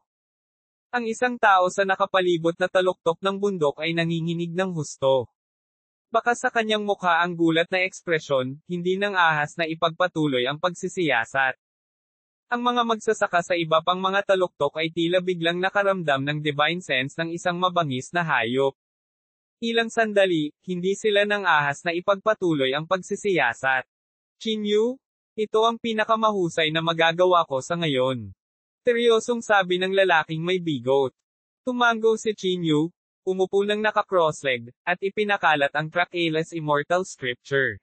Ang isang tao sa nakapalibot na taluktok ng bundok ay nanginginig ng husto. Baka sa kanyang mukha ang gulat na ekspresyon, hindi nang ahas na ipagpatuloy ang pagsisiyasat. Ang mga magsasaka sa iba pang mga taluktok ay tila biglang nakaramdam ng divine sense ng isang mabangis na hayop. Ilang sandali, hindi sila nang ahas na ipagpatuloy ang pagsisiyasat. Chinyu, ito ang pinakamahusay na magagawa ko sa ngayon. Seryosong sabi ng lalaking may bigot. Tumango si Chinyu, umupo ng naka-crossleg, at ipinakalat ang Trakelas Immortal Scripture.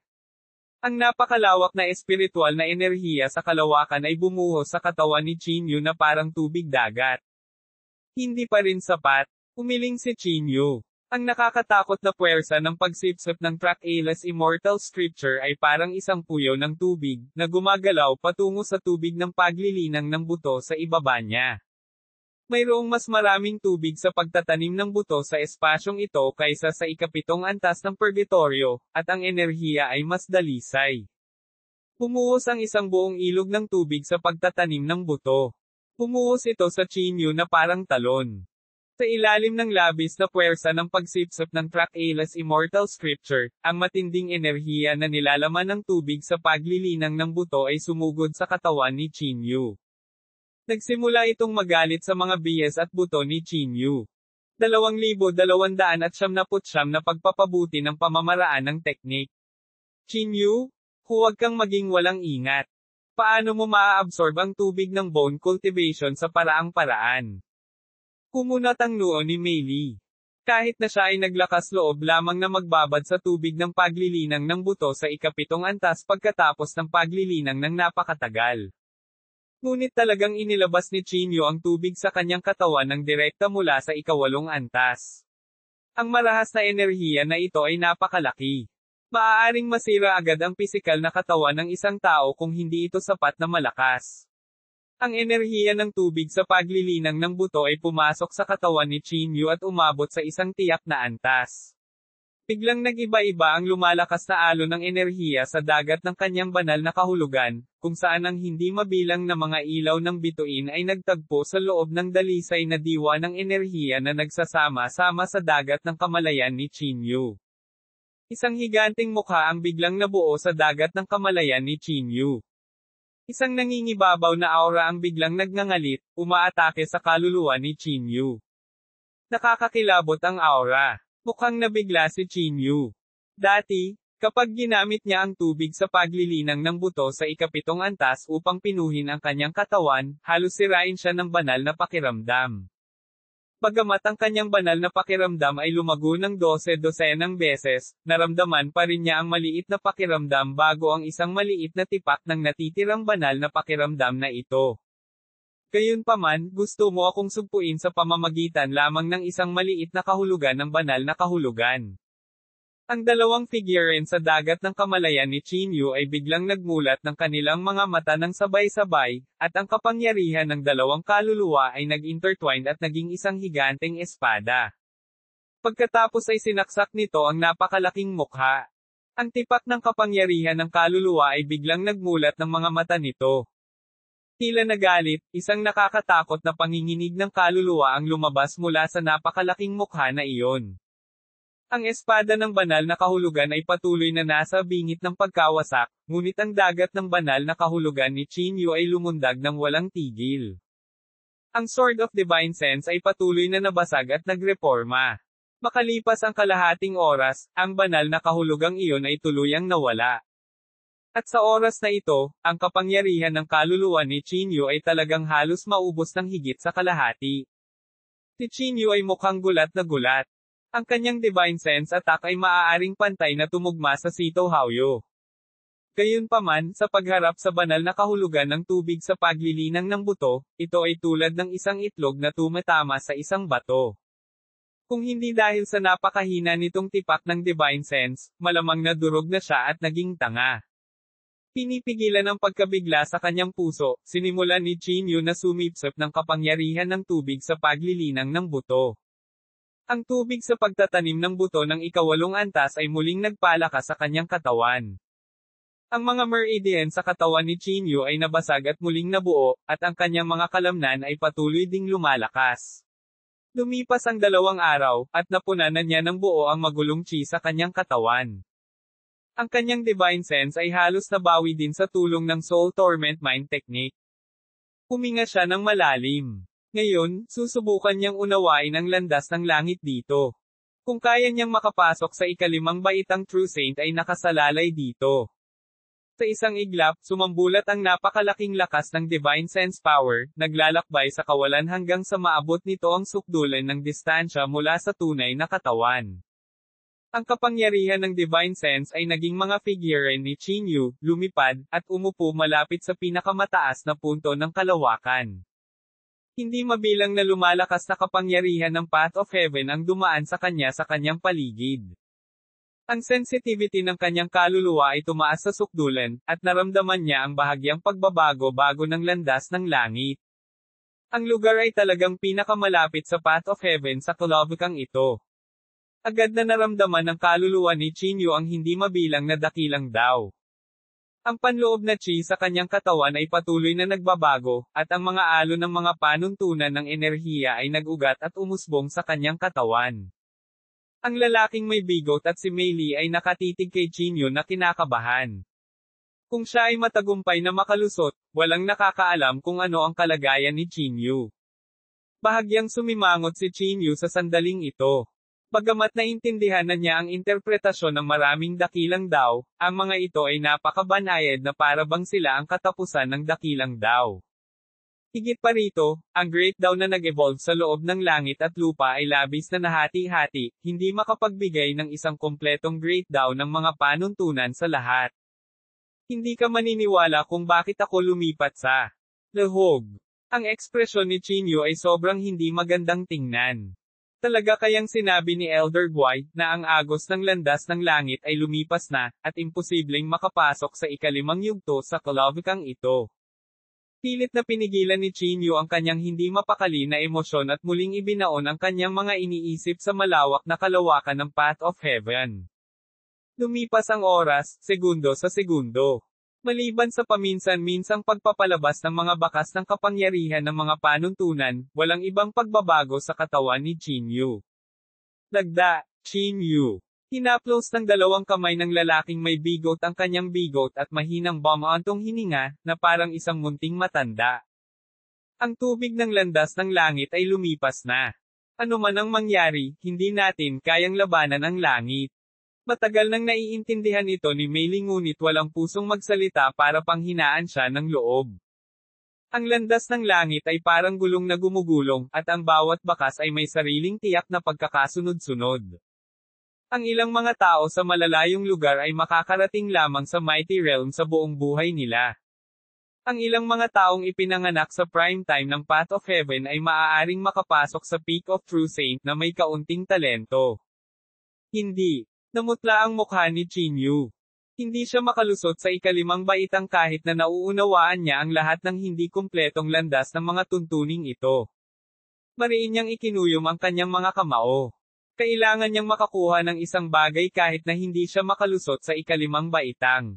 Ang napakalawak na espiritual na enerhiya sa kalawakan ay bumuhos sa katawan ni Chinyu na parang tubig dagat. Hindi pa rin sapat, umiling si Chinyu. Ang nakakatakot na puwersa ng pagsipsip ng Trakelas Immortal Scripture ay parang isang puyaw ng tubig, na gumagalaw patungo sa tubig ng paglilinang ng buto sa ibaba niya. Mayroong mas maraming tubig sa pagtatanim ng buto sa espasyong ito kaysa sa ikapitong antas ng purgatorio, at ang enerhiya ay mas dalisay. Bumuhos ang isang buong ilog ng tubig sa pagtatanim ng buto. Bumuhos ito sa Chinyu na parang talon. Sa ilalim ng labis na puwersa ng pagsipsip ng Trakelas Immortal Scripture, ang matinding enerhiya na nilalaman ng tubig sa paglilinang ng buto ay sumugod sa katawan ni Chinyu. Nagsimula itong magalit sa mga biyes at buto ni Chinyu. 2,279 na pagpapabuti ng pamamaraan ng teknik. Chinyu, huwag kang maging walang ingat. Paano mo maa-absorb ang tubig ng bone cultivation sa paraang paraan? Kumunat ang noo ni Meili. Kahit na siya ay naglakas loob lamang na magbabad sa tubig ng paglilinang ng buto sa ikapitong antas pagkatapos ng paglilinang ng napakatagal. Ngunit talagang inilabas ni Chinyu ang tubig sa kanyang katawan ng direkta mula sa ikawalong antas. Ang marahas na enerhiya na ito ay napakalaki. Maaaring masira agad ang pisikal na katawan ng isang tao kung hindi ito sapat na malakas. Ang enerhiya ng tubig sa paglilinang ng buto ay pumasok sa katawan ni Chinyu at umabot sa isang tiyak na antas. Biglang nag-iba-iba ang lumalakas na alon ng enerhiya sa dagat ng kanyang banal na kahulugan, kung saan ang hindi mabilang na mga ilaw ng bituin ay nagtagpo sa loob ng dalisay na diwa ng enerhiya na nagsasama-sama sa dagat ng kamalayan ni Chinyu. Isang higanting mukha ang biglang nabuo sa dagat ng kamalayan ni Chinyu. Isang nangingibabaw na aura ang biglang nagngangalit, umaatake sa kaluluwa ni Chinyu. Nakakakilabot ang aura. Mukhang nabigla si Chinyu. Dati, kapag ginamit niya ang tubig sa paglilinang ng buto sa ikapitong antas upang pinuhin ang kanyang katawan, halos sirain siya ng banal na pakiramdam. Bagamat ang kanyang banal na pakiramdam ay lumago ng 12 beses, naramdaman pa rin niya ang maliit na pakiramdam bago ang isang maliit na tipak ng natitirang banal na pakiramdam na ito. Gayunpaman, gusto mo akong sugpuin sa pamamagitan lamang ng isang maliit na kahulugan ng banal na kahulugan. Ang dalawang figurine sa dagat ng kamalayan ni Chinyu ay biglang nagmulat ng kanilang mga mata ng sabay-sabay, at ang kapangyarihan ng dalawang kaluluwa ay nag-intertwined at naging isang higanteng espada. Pagkatapos ay sinaksak nito ang napakalaking mukha. Ang tipak ng kapangyarihan ng kaluluwa ay biglang nagmulat ng mga mata nito. Tila nagalit, isang nakakatakot na panginginig ng kaluluwa ang lumabas mula sa napakalaking mukha na iyon. Ang espada ng banal na kahulugan ay patuloy na nasa bingit ng pagkawasak, ngunit ang dagat ng banal na kahulugan ni Chinyu ay lumundag ng walang tigil. Ang Sword of Divine Sense ay patuloy na nabasag at nagreporma. Makalipas ang kalahating oras, ang banal na kahulugang iyon ay tuluyang nawala. At sa oras na ito, ang kapangyarihan ng kaluluwa ni Chinyu ay talagang halos maubos ng higit sa kalahati. Si Chinyu ay mukhang gulat na gulat. Ang kanyang Divine Sense attack ay maaaring pantay na tumugma sa Sito Hauyo. Gayunpaman, sa pagharap sa banal na kahulugan ng tubig sa paglilinang ng buto, ito ay tulad ng isang itlog na tumatama sa isang bato. Kung hindi dahil sa napakahina nitong tipak ng divine sense, malamang na durog na siya at naging tanga. Pinipigilan ang pagkabigla sa kanyang puso, sinimulan ni Chin Yu na sumipsip ng kapangyarihan ng tubig sa paglilinang ng buto. Ang tubig sa pagtatanim ng buto ng ikawalong antas ay muling nagpalakas sa kanyang katawan. Ang mga meridian sa katawan ni Chin Yu ay nabasag at muling nabuo, at ang kanyang mga kalamnan ay patuloy ding lumalakas. Lumipas ang 2 araw, at napunanan niya ng buo ang magulong chi sa kanyang katawan. Ang kanyang divine sense ay halos nabawi din sa tulong ng Soul Torment Mind Technique. Huminga siya ng malalim. Ngayon, susubukan niyang unawain ang landas ng langit dito. Kung kaya niyang makapasok sa ikalimang baitang True Saint ay nakasalalay dito. Sa isang iglap, sumambulat ang napakalaking lakas ng Divine Sense Power, naglalakbay sa kawalan hanggang sa maabot nito ang sukdulan ng distansya mula sa tunay na katawan. Ang kapangyarihan ng Divine Sense ay naging mga figurine ni Chin Yu, lumipad, at umupo malapit sa pinakamataas na punto ng kalawakan. Hindi mabilang na lumalakas na kapangyarihan ng Path of Heaven ang dumaan sa kanyang paligid. Ang sensitivity ng kanyang kaluluwa ay tumaas sa sukdulan, at naramdaman niya ang bahagyang pagbabago-bago ng landas ng langit. Ang lugar ay talagang pinakamalapit sa Path of Heaven sa kalawakang ito. Agad na naramdaman ng kaluluwa ni Chin Yu ang hindi mabilang na dakilang daw. Ang panloob na chi sa kanyang katawan ay patuloy na nagbabago, at ang mga alon ng mga panuntunan ng enerhiya ay nag-ugat at umusbong sa kanyang katawan. Ang lalaking may bigot at si Mei Li ay nakatitig kay Chin Yu na kinakabahan. Kung siya ay matagumpay na makalusot, walang nakakaalam kung ano ang kalagayan ni Chin Yu. Bahagyang sumimangot si Chin Yu sa sandaling ito. Bagamat naintindihan na niya ang interpretasyon ng maraming dakilang daw, ang mga ito ay napakabanayad na para bang sila ang katapusan ng dakilang daw. Higit pa rito, ang Great Daw na nag-evolve sa loob ng langit at lupa ay labis na nahati-hati, hindi makapagbigay ng isang kompletong Great Daw ng mga panuntunan sa lahat. Hindi ka maniniwala kung bakit ako lumipat sa lahog. Ang ekspresyon ni Chin Yu ay sobrang hindi magandang tingnan. Talaga kayang sinabi ni Elder Guai, na ang agos ng landas ng langit ay lumipas na, at imposibleng makapasok sa ikalimang yugto sa kalawakang ito. Pilit na pinigilan ni Chin Yu ang kanyang hindi mapakali na emosyon at muling ibinaon ang kanyang mga iniisip sa malawak na kalawakan ng Path of Heaven. Lumipas ang oras, segundo sa segundo. Maliban sa paminsan-minsang pagpapalabas ng mga bakas ng kapangyarihan ng mga panuntunan, walang ibang pagbabago sa katawan ni Chin Yu. Dagda, Chin Yu. Hinaplos ng 2 kamay ng lalaking may bigot ang kanyang bigot at mahinang bumantong hininga, na parang isang munting matanda. Ang tubig ng landas ng langit ay lumipas na. Ano man ang mangyari, hindi natin kayang labanan ang langit. Matagal nang naiintindihan ito ni Mei Li ngunit walang pusong magsalita para panghinaan siya ng loob. Ang landas ng langit ay parang gulong na gumugulong, at ang bawat bakas ay may sariling tiyak na pagkakasunod-sunod. Ang ilang mga tao sa malalayong lugar ay makakarating lamang sa Mighty Realm sa buong buhay nila. Ang ilang mga taong ipinanganak sa prime time ng Path of Heaven ay maaaring makapasok sa Peak of True Saint na may kaunting talento. Hindi. Namutla ang mukha ni Chin Yu. Hindi siya makalusot sa ikalimang baitang kahit na nauunawaan niya ang lahat ng hindi kumpletong landas ng mga tuntuning ito. Mariin niyang ikinuyom ang kanyang mga kamao. Kailangan niyang makakuha ng isang bagay kahit na hindi siya makalusot sa ikalimang baitang.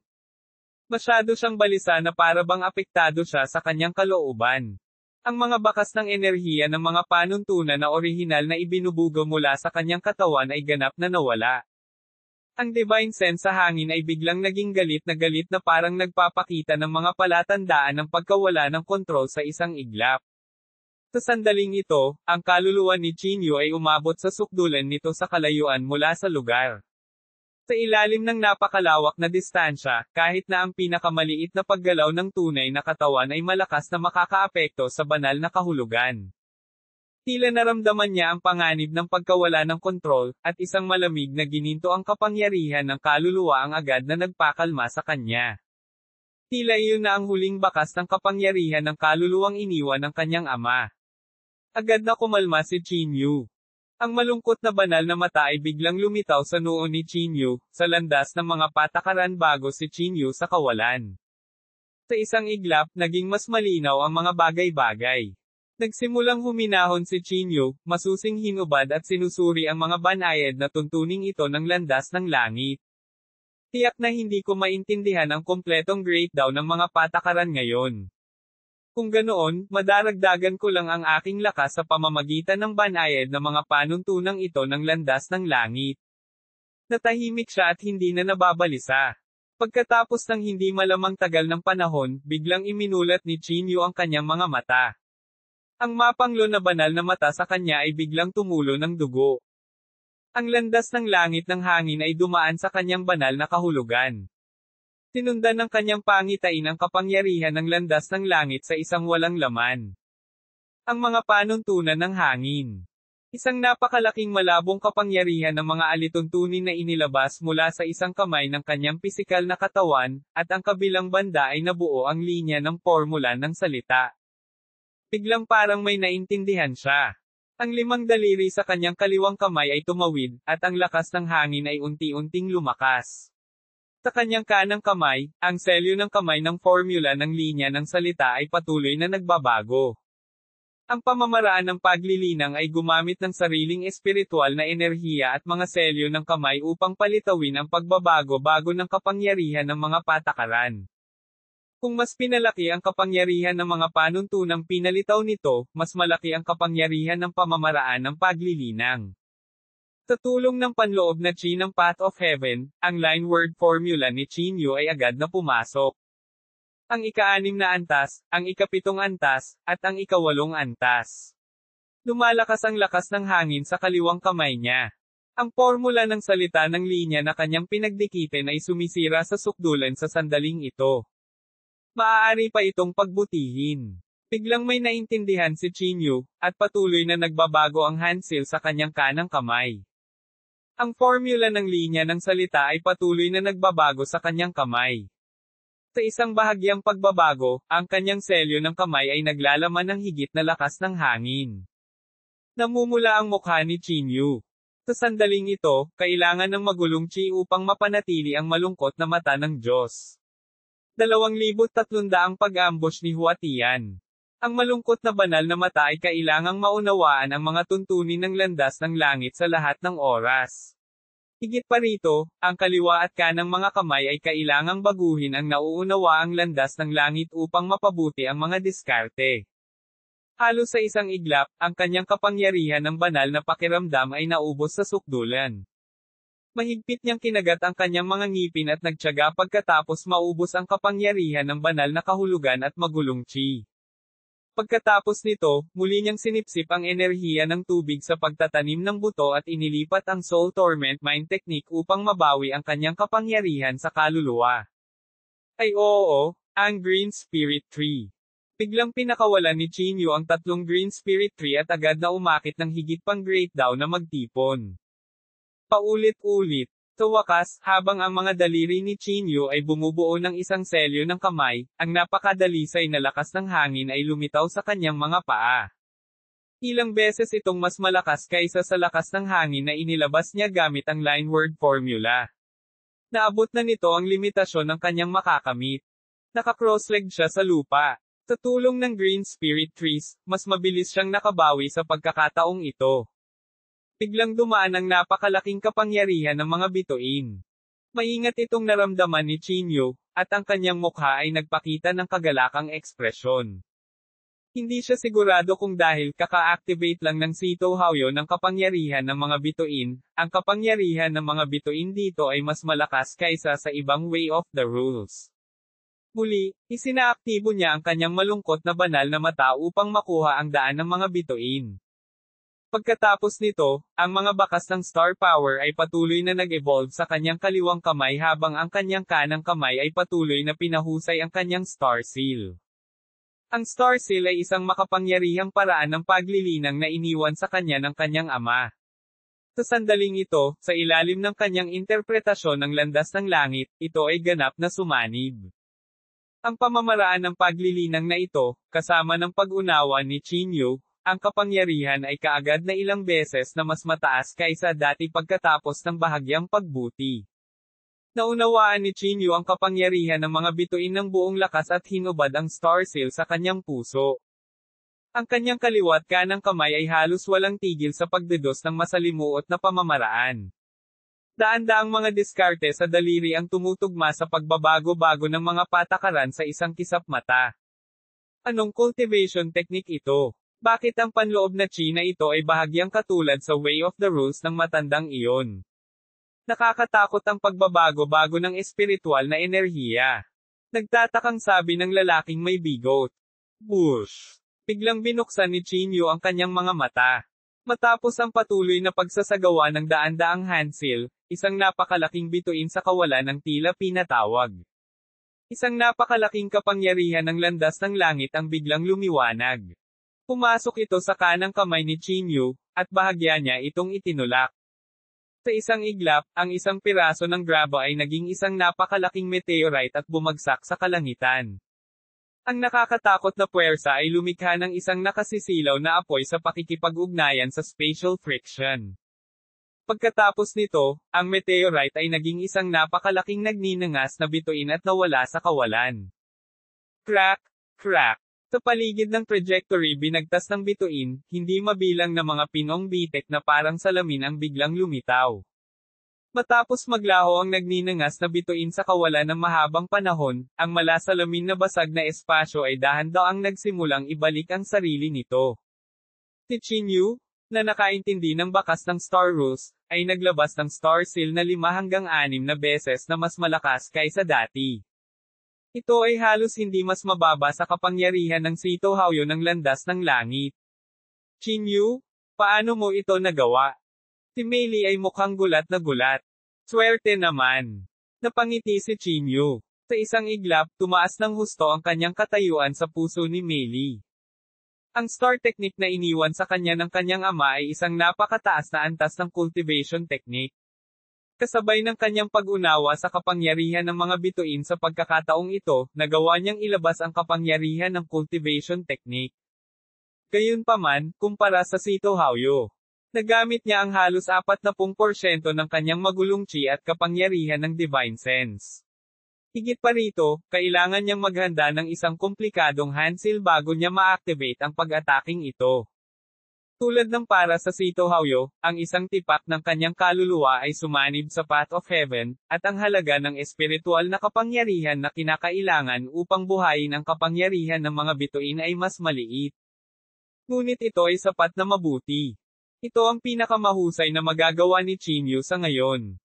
Masyado siyang balisa na para bang apektado siya sa kanyang kalooban. Ang mga bakas ng enerhiya ng mga panuntunan na orihinal na ibinubugo mula sa kanyang katawan ay ganap na nawala. Ang divine sense sa hangin ay biglang naging galit na parang nagpapakita ng mga palatandaan ng pagkawala ng kontrol sa isang iglap. Sa sandaling ito, ang kaluluwa ni Chin Yu ay umabot sa sukdulan nito sa kalayuan mula sa lugar. Sa ilalim ng napakalawak na distansya, kahit na ang pinakamaliit na paggalaw ng tunay na katawan ay malakas na makakaapekto sa banal na kahulugan. Tila naramdaman niya ang panganib ng pagkawala ng kontrol, at isang malamig na gininto ang kapangyarihan ng kaluluwa ang agad na nagpakalma sa kanya. Tila iyon na ang huling bakas ng kapangyarihan ng kaluluwang iniwan ng kanyang ama. Agad na kumalma si Chin Yu. Ang malungkot na banal na mata ay biglang lumitaw sa noo ni Chinyu, sa landas ng mga patakaran bago si Chinyu sa kawalan. Sa isang iglap, naging mas malinaw ang mga bagay-bagay. Nagsimulang huminahon si Chinyu, masusing hinubad at sinusuri ang mga banayad na tuntuning ito ng landas ng langit. Tiyak na hindi ko maintindihan ang kompletong breakdown ng mga patakaran ngayon. Kung ganoon, madaragdagan ko lang ang aking lakas sa pamamagitan ng banayad na mga panuntunang ito ng landas ng langit. Natahimik siya at hindi na nababalisa. Pagkatapos ng hindi malamang tagal ng panahon, biglang iminulat ni Chinyu ang kanyang mga mata. Ang mapanglo na banal na mata sa kanya ay biglang tumulo ng dugo. Ang landas ng langit ng hangin ay dumaan sa kanyang banal na kahulugan. Tinundan ng kanyang pangitain ang kapangyarihan ng landas ng langit sa isang walang laman. Ang mga panuntunan ng hangin. Isang napakalaking malabong kapangyarihan ng mga alituntunin na inilabas mula sa isang kamay ng kanyang pisikal na katawan, at ang kabilang banda ay nabuo ang linya ng formula ng salita. Biglang parang may naintindihan siya. Ang 5 daliri sa kanyang kaliwang kamay ay tumawid, at ang lakas ng hangin ay unti-unting lumakas. Sa kanyang kanang kamay, ang selyo ng kamay ng formula ng linya ng salita ay patuloy na nagbabago. Ang pamamaraan ng paglilinang ay gumamit ng sariling espiritual na enerhiya at mga selyo ng kamay upang palitawin ang pagbabago-bago ng kapangyarihan ng mga patakaran. Kung mas pinalaki ang kapangyarihan ng mga panuntunang pinalitaw nito, mas malaki ang kapangyarihan ng pamamaraan ng paglilinang. Sa tulong ng panloob na chi ng Path of Heaven, ang line word formula ni Chinyu ay agad na pumasok. Ang ika-6 na antas, ang ika-7 antas, at ang ika-8 antas. Lumalakas ang lakas ng hangin sa kaliwang kamay niya. Ang formula ng salita ng linya na kanyang pinagdikitin ay sumisira sa sukdulan sa sandaling ito. Maaari pa itong pagbutihin. Biglang may naintindihan si Chinyu, at patuloy na nagbabago ang handsil sa kanyang kanang kamay. Ang formula ng linya ng salita ay patuloy na nagbabago sa kanyang kamay. Sa isang bahagyang pagbabago, ang kanyang selyo ng kamay ay naglalaman ng higit na lakas ng hangin. Namumula ang mukha ni Chinyu. Sa sandaling ito, kailangan ng magulong chi upang mapanatili ang malungkot na mata ng Diyos. 2,300 pag-ambush ni Huatian. Ang malungkot na banal na mata ay kailangang maunawaan ang mga tuntunin ng landas ng langit sa lahat ng oras. Higit pa rito, ang kaliwa at kanang mga kamay ay kailangang baguhin ang nauunawaang landas ng langit upang mapabuti ang mga diskarte. Halos sa isang iglap, ang kanyang kapangyarihan ng banal na pakiramdam ay naubos sa sukdulan. Mahigpit niyang kinagat ang kanyang mga ngipin at nagtiyaga pagkatapos maubos ang kapangyarihan ng banal na kahulugan at magulong chi. Pagkatapos nito, muli niyang sinipsip ang enerhiya ng tubig sa pagtatanim ng buto at inilipat ang Soul Torment Mind Technique upang mabawi ang kanyang kapangyarihan sa kaluluwa. Ay oo, ang Green Spirit Tree. Biglang pinakawalan ni Chinyu ang 3 Green Spirit Tree at agad na umakit ng higit pang great daw na magtipon. Paulit-ulit. Sa wakas, habang ang mga daliri ni Chinyu ay bumubuo ng isang selyo ng kamay, ang napakadalisay na lakas ng hangin ay lumitaw sa kanyang mga paa. Ilang beses itong mas malakas kaysa sa lakas ng hangin na inilabas niya gamit ang line word formula. Naabot na nito ang limitasyon ng kanyang makakamit. Naka-cross-legged siya sa lupa. Sa tulong ng Green Spirit Trees, mas mabilis siyang nakabawi sa pagkakataong ito. Biglang dumaan ang napakalaking kapangyarihan ng mga bituin. Maingat itong naramdaman ni Chinyu, at ang kanyang mukha ay nagpakita ng kagalakang ekspresyon. Hindi siya sigurado kung dahil kaka-activate lang ng Sito Hauyo ng kapangyarihan ng mga bituin, ang kapangyarihan ng mga bituin dito ay mas malakas kaysa sa ibang way of the rules. Muli, isinaaktibo niya ang kanyang malungkot na banal na mata upang makuha ang daan ng mga bituin. Pagkatapos nito, ang mga bakas ng Star Power ay patuloy na nag-evolve sa kanyang kaliwang kamay habang ang kanyang kanang kamay ay patuloy na pinahusay ang kanyang Star Seal. Ang Star Seal ay isang makapangyarihang paraan ng paglilinang na iniwan sa kanya ng kanyang ama. Sa sandaling ito, sa ilalim ng kanyang interpretasyon ng landas ng langit, ito ay ganap na sumanib. Ang pamamaraan ng paglilinang na ito, kasama ng pag-unawa ni Chinyu, ang kapangyarihan ay kaagad na ilang beses na mas mataas kaysa dati pagkatapos ng bahagyang pagbuti. Naunawaan ni Chinyu ang kapangyarihan ng mga bituin ng buong lakas at hinubad ang star seal sa kanyang puso. Ang kanyang kaliwat kanang kamay ay halos walang tigil sa pagdedos ng masalimuot na pamamaraan. Daan-daang mga diskarte sa daliri ang tumutugma sa pagbabago-bago ng mga patakaran sa isang kisap mata. Anong cultivation technique ito? Bakit ang panloob na chi na ito ay bahagyang katulad sa Way of the Rules ng matandang iyon? Nakakatakot ang pagbabago-bago ng espiritual na enerhiya. Nagtatakang sabi ng lalaking may bigot. Bush! Biglang binuksan ni Chinyu ang kanyang mga mata. Matapos ang patuloy na pagsasagawa ng daan-daang handsil, isang napakalaking bituin sa kawalan ng tila pinatawag. Isang napakalaking kapangyarihan ng landas ng langit ang biglang lumiwanag. Pumasok ito sa kanang kamay ni Chinyu, at bahagya niya itong itinulak. Sa isang iglap, ang isang piraso ng graba ay naging isang napakalaking meteorite at bumagsak sa kalangitan. Ang nakakatakot na puwersa ay lumikha ng isang nakasisilaw na apoy sa pakikipag-ugnayan sa spatial friction. Pagkatapos nito, ang meteorite ay naging isang napakalaking nagninangas na bituin at nawala sa kawalan. Crack! Crack! Sa paligid ng trajectory binagtas ng bituin, hindi mabilang na mga pinong bitek na parang salamin ang biglang lumitaw. Matapos maglaho ang nagninangas na bituin sa kawalan ng mahabang panahon, ang malasalamin na basag na espasyo ay dahan-daang nagsimulang ibalik ang sarili nito. Si Chinyu, na nakaintindi ng bakas ng Star Rules, ay naglabas ng Star Seal na 5 hanggang 6 na beses na mas malakas kaysa dati. Ito ay halos hindi mas mababa sa kapangyarihan ng Sito Hauyo ng landas ng langit. Chinyu, paano mo ito nagawa? Si Meili ay mukhang gulat na gulat. Swerte naman. Napangiti si Chinyu. Sa isang iglap, tumaas ng husto ang kanyang katayuan sa puso ni Meili. Ang star technique na iniwan sa kanya ng kanyang ama ay isang napakataas na antas ng cultivation technique. Kasabay ng kanyang pag-unawa sa kapangyarihan ng mga bituin sa pagkakataong ito, nagawa niyang ilabas ang kapangyarihan ng cultivation technique. Gayunpaman, kumpara sa Sito Hauyo, nagamit niya ang halos 40% ng kanyang magulong chi at kapangyarihan ng Divine Sense. Higit pa rito, kailangan niyang maghanda ng isang komplikadong handsil bago niya ma-activate ang pag-ataking ito. Tulad ng para sa Sito Hauyo, ang isang tipak ng kanyang kaluluwa ay sumanib sa Path of Heaven, at ang halaga ng espiritual na kapangyarihan na kinakailangan upang buhayin ang kapangyarihan ng mga bituin ay mas maliit. Ngunit ito ay sapat na mabuti. Ito ang pinakamahusay na magagawa ni Chinyu sa ngayon.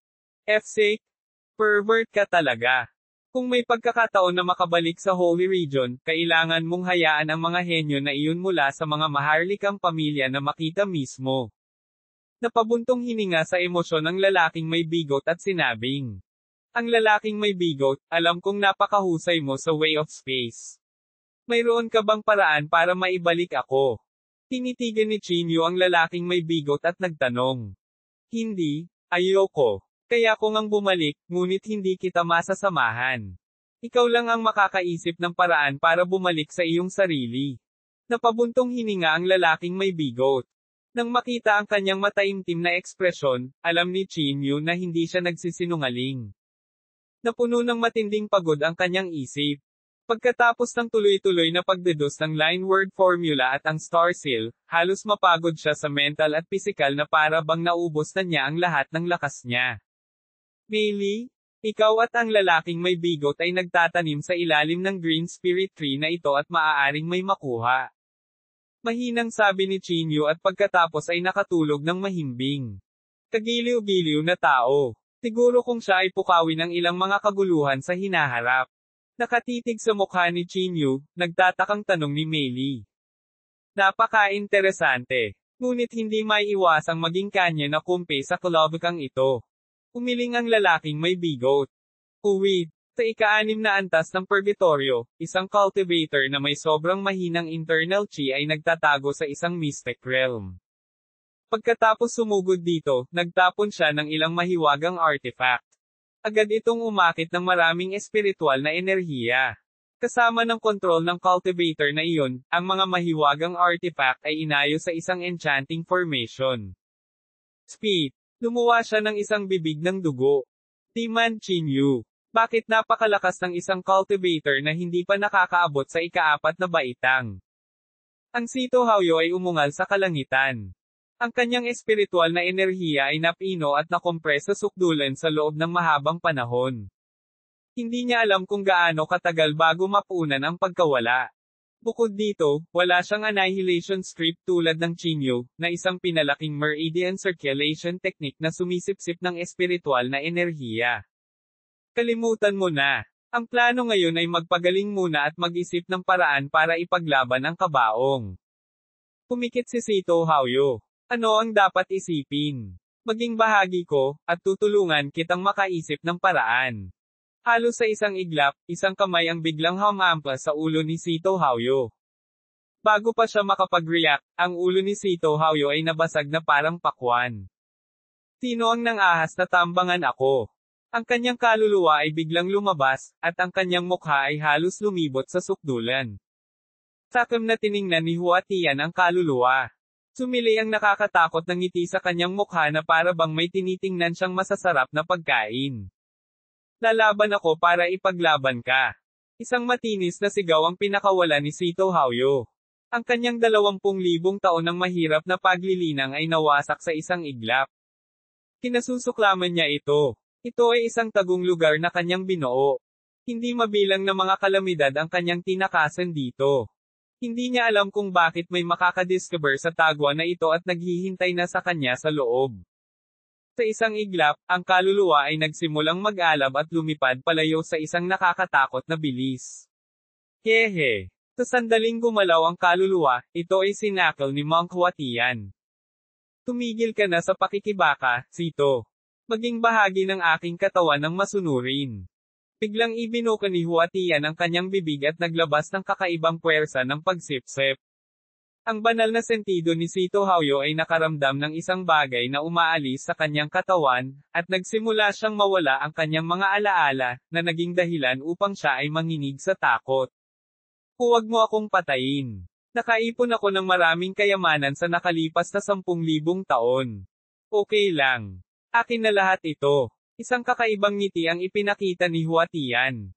F-sake, pervert ka talaga. Kung may pagkakataon na makabalik sa Holy Region, kailangan mong hayaan ang mga henyo na iyon mula sa mga maharlikang pamilya na makita mismo. Napabuntong hininga sa emosyon ng lalaking may bigot at sinabing, ang lalaking may bigot, alam kong napakahusay mo sa Way of Space. Mayroon ka bang paraan para maibalik ako? Tinitigan ni Chinyu ang lalaking may bigot at nagtanong. Hindi, ayoko. Kaya ko ngang bumalik, ngunit hindi kita masasamahan. Ikaw lang ang makakaisip ng paraan para bumalik sa iyong sarili. Napabuntong hininga ang lalaking may bigot. Nang makita ang kanyang mataimtim na ekspresyon, alam ni Chinyu na hindi siya nagsisinungaling. Napuno ng matinding pagod ang kanyang isip. Pagkatapos ng tuloy-tuloy na pagdedos ng line word formula at ang star seal, halos mapagod siya sa mental at pisikal na para bang naubos na niya ang lahat ng lakas niya. Meili, ikaw at ang lalaking may bigot ay nagtatanim sa ilalim ng green spirit tree na ito at maaaring may makuha. Mahinang sabi ni Chinyu at pagkatapos ay nakatulog ng mahimbing. Kagiliw-giliw na tao. Siguro kung siya ay pukawin ng ilang mga kaguluhan sa hinaharap. Nakatitig sa mukha ni Chinyu, nagtatakang tanong ni Meili. Napaka-interesante. Ngunit hindi maiiwasang maging kanya na kumpe sa kalabakang ito. Umiling ang lalaking may bigot. Uwid. Sa ika-6 na antas ng purgatorio, isang cultivator na may sobrang mahinang internal chi ay nagtatago sa isang mystic realm. Pagkatapos sumugod dito, nagtapon siya ng ilang mahiwagang artifact. Agad itong umakit ng maraming espiritual na enerhiya. Kasama ng kontrol ng cultivator na iyon, ang mga mahiwagang artifact ay inayos sa isang enchanting formation. Speed. Lumuwa siya ng isang bibig ng dugo. Timan Chinyu. Bakit napakalakas ng isang cultivator na hindi pa nakakaabot sa ika-4 na baitang? Ang Sito Hauyo ay umungal sa kalangitan. Ang kanyang espiritual na enerhiya ay napino at nakompres sa sukdulan sa loob ng mahabang panahon. Hindi niya alam kung gaano katagal bago mapunan ang pagkawala. Bukod dito, wala siyang annihilation strip tulad ng Chinyu, na isang pinalaking meridian circulation technique na sumisipsip ng espiritual na enerhiya. Kalimutan mo na. Ang plano ngayon ay magpagaling muna at mag-isip ng paraan para ipaglaban ang kabaong. Pumikit si Sito Hauyo. Ano ang dapat isipin? Maging bahagi ko, at tutulungan kitang makaisip ng paraan. Halos sa isang iglap, isang kamay ang biglang humahampas sa ulo ni Sito Hauyo. Bago pa siya makapag-react, ang ulo ni Sito Hauyo ay nabasag na parang pakwan. Sino ang nang-ahas na tambangan ako? Ang kanyang kaluluwa ay biglang lumabas, at ang kanyang mukha ay halos lumibot sa sukdulan. Takam na tiningnan ni Huatian ang kaluluwa. Sumili ang nakakatakot na ngiti sa kanyang mukha na para bang may tinitingnan siyang masasarap na pagkain. Lalaban ako para ipaglaban ka. Isang matinis na sigaw ang pinakawala ni Sito Hauyo. Ang kanyang 20,000 taon ng mahirap na paglilinang ay nawasak sa isang iglap. Kinasusuklaman niya ito. Ito ay isang tagong lugar na kanyang binuo. Hindi mabilang na mga kalamidad ang kanyang tinakasan dito. Hindi niya alam kung bakit may makakadiscover sa tagwa na ito at naghihintay na sa kanya sa loob. Sa isang iglap, ang kaluluwa ay nagsimulang mag-alab at lumipad palayo sa isang nakakatakot na bilis. Hehe. Sa sandaling gumalaw ang kaluluwa, ito ay sinakal ni Monk Huatian. Tumigil ka na sa pakikibaka, Sito. Maging bahagi ng aking katawan ng masunurin. Biglang ibinuka ni Huatian ang kanyang bibig at naglabas ng kakaibang puwersa ng pagsipsip. Ang banal na sentido ni Sito Hauyo ay nakaramdam ng isang bagay na umaalis sa kanyang katawan, at nagsimula siyang mawala ang kanyang mga alaala, na naging dahilan upang siya ay manginig sa takot. Huwag mo akong patayin. Nakaipon ako ng maraming kayamanan sa nakalipas na 10,000 taon. Okay lang. Akin na lahat ito. Isang kakaibang ngiti ang ipinakita ni Huatian.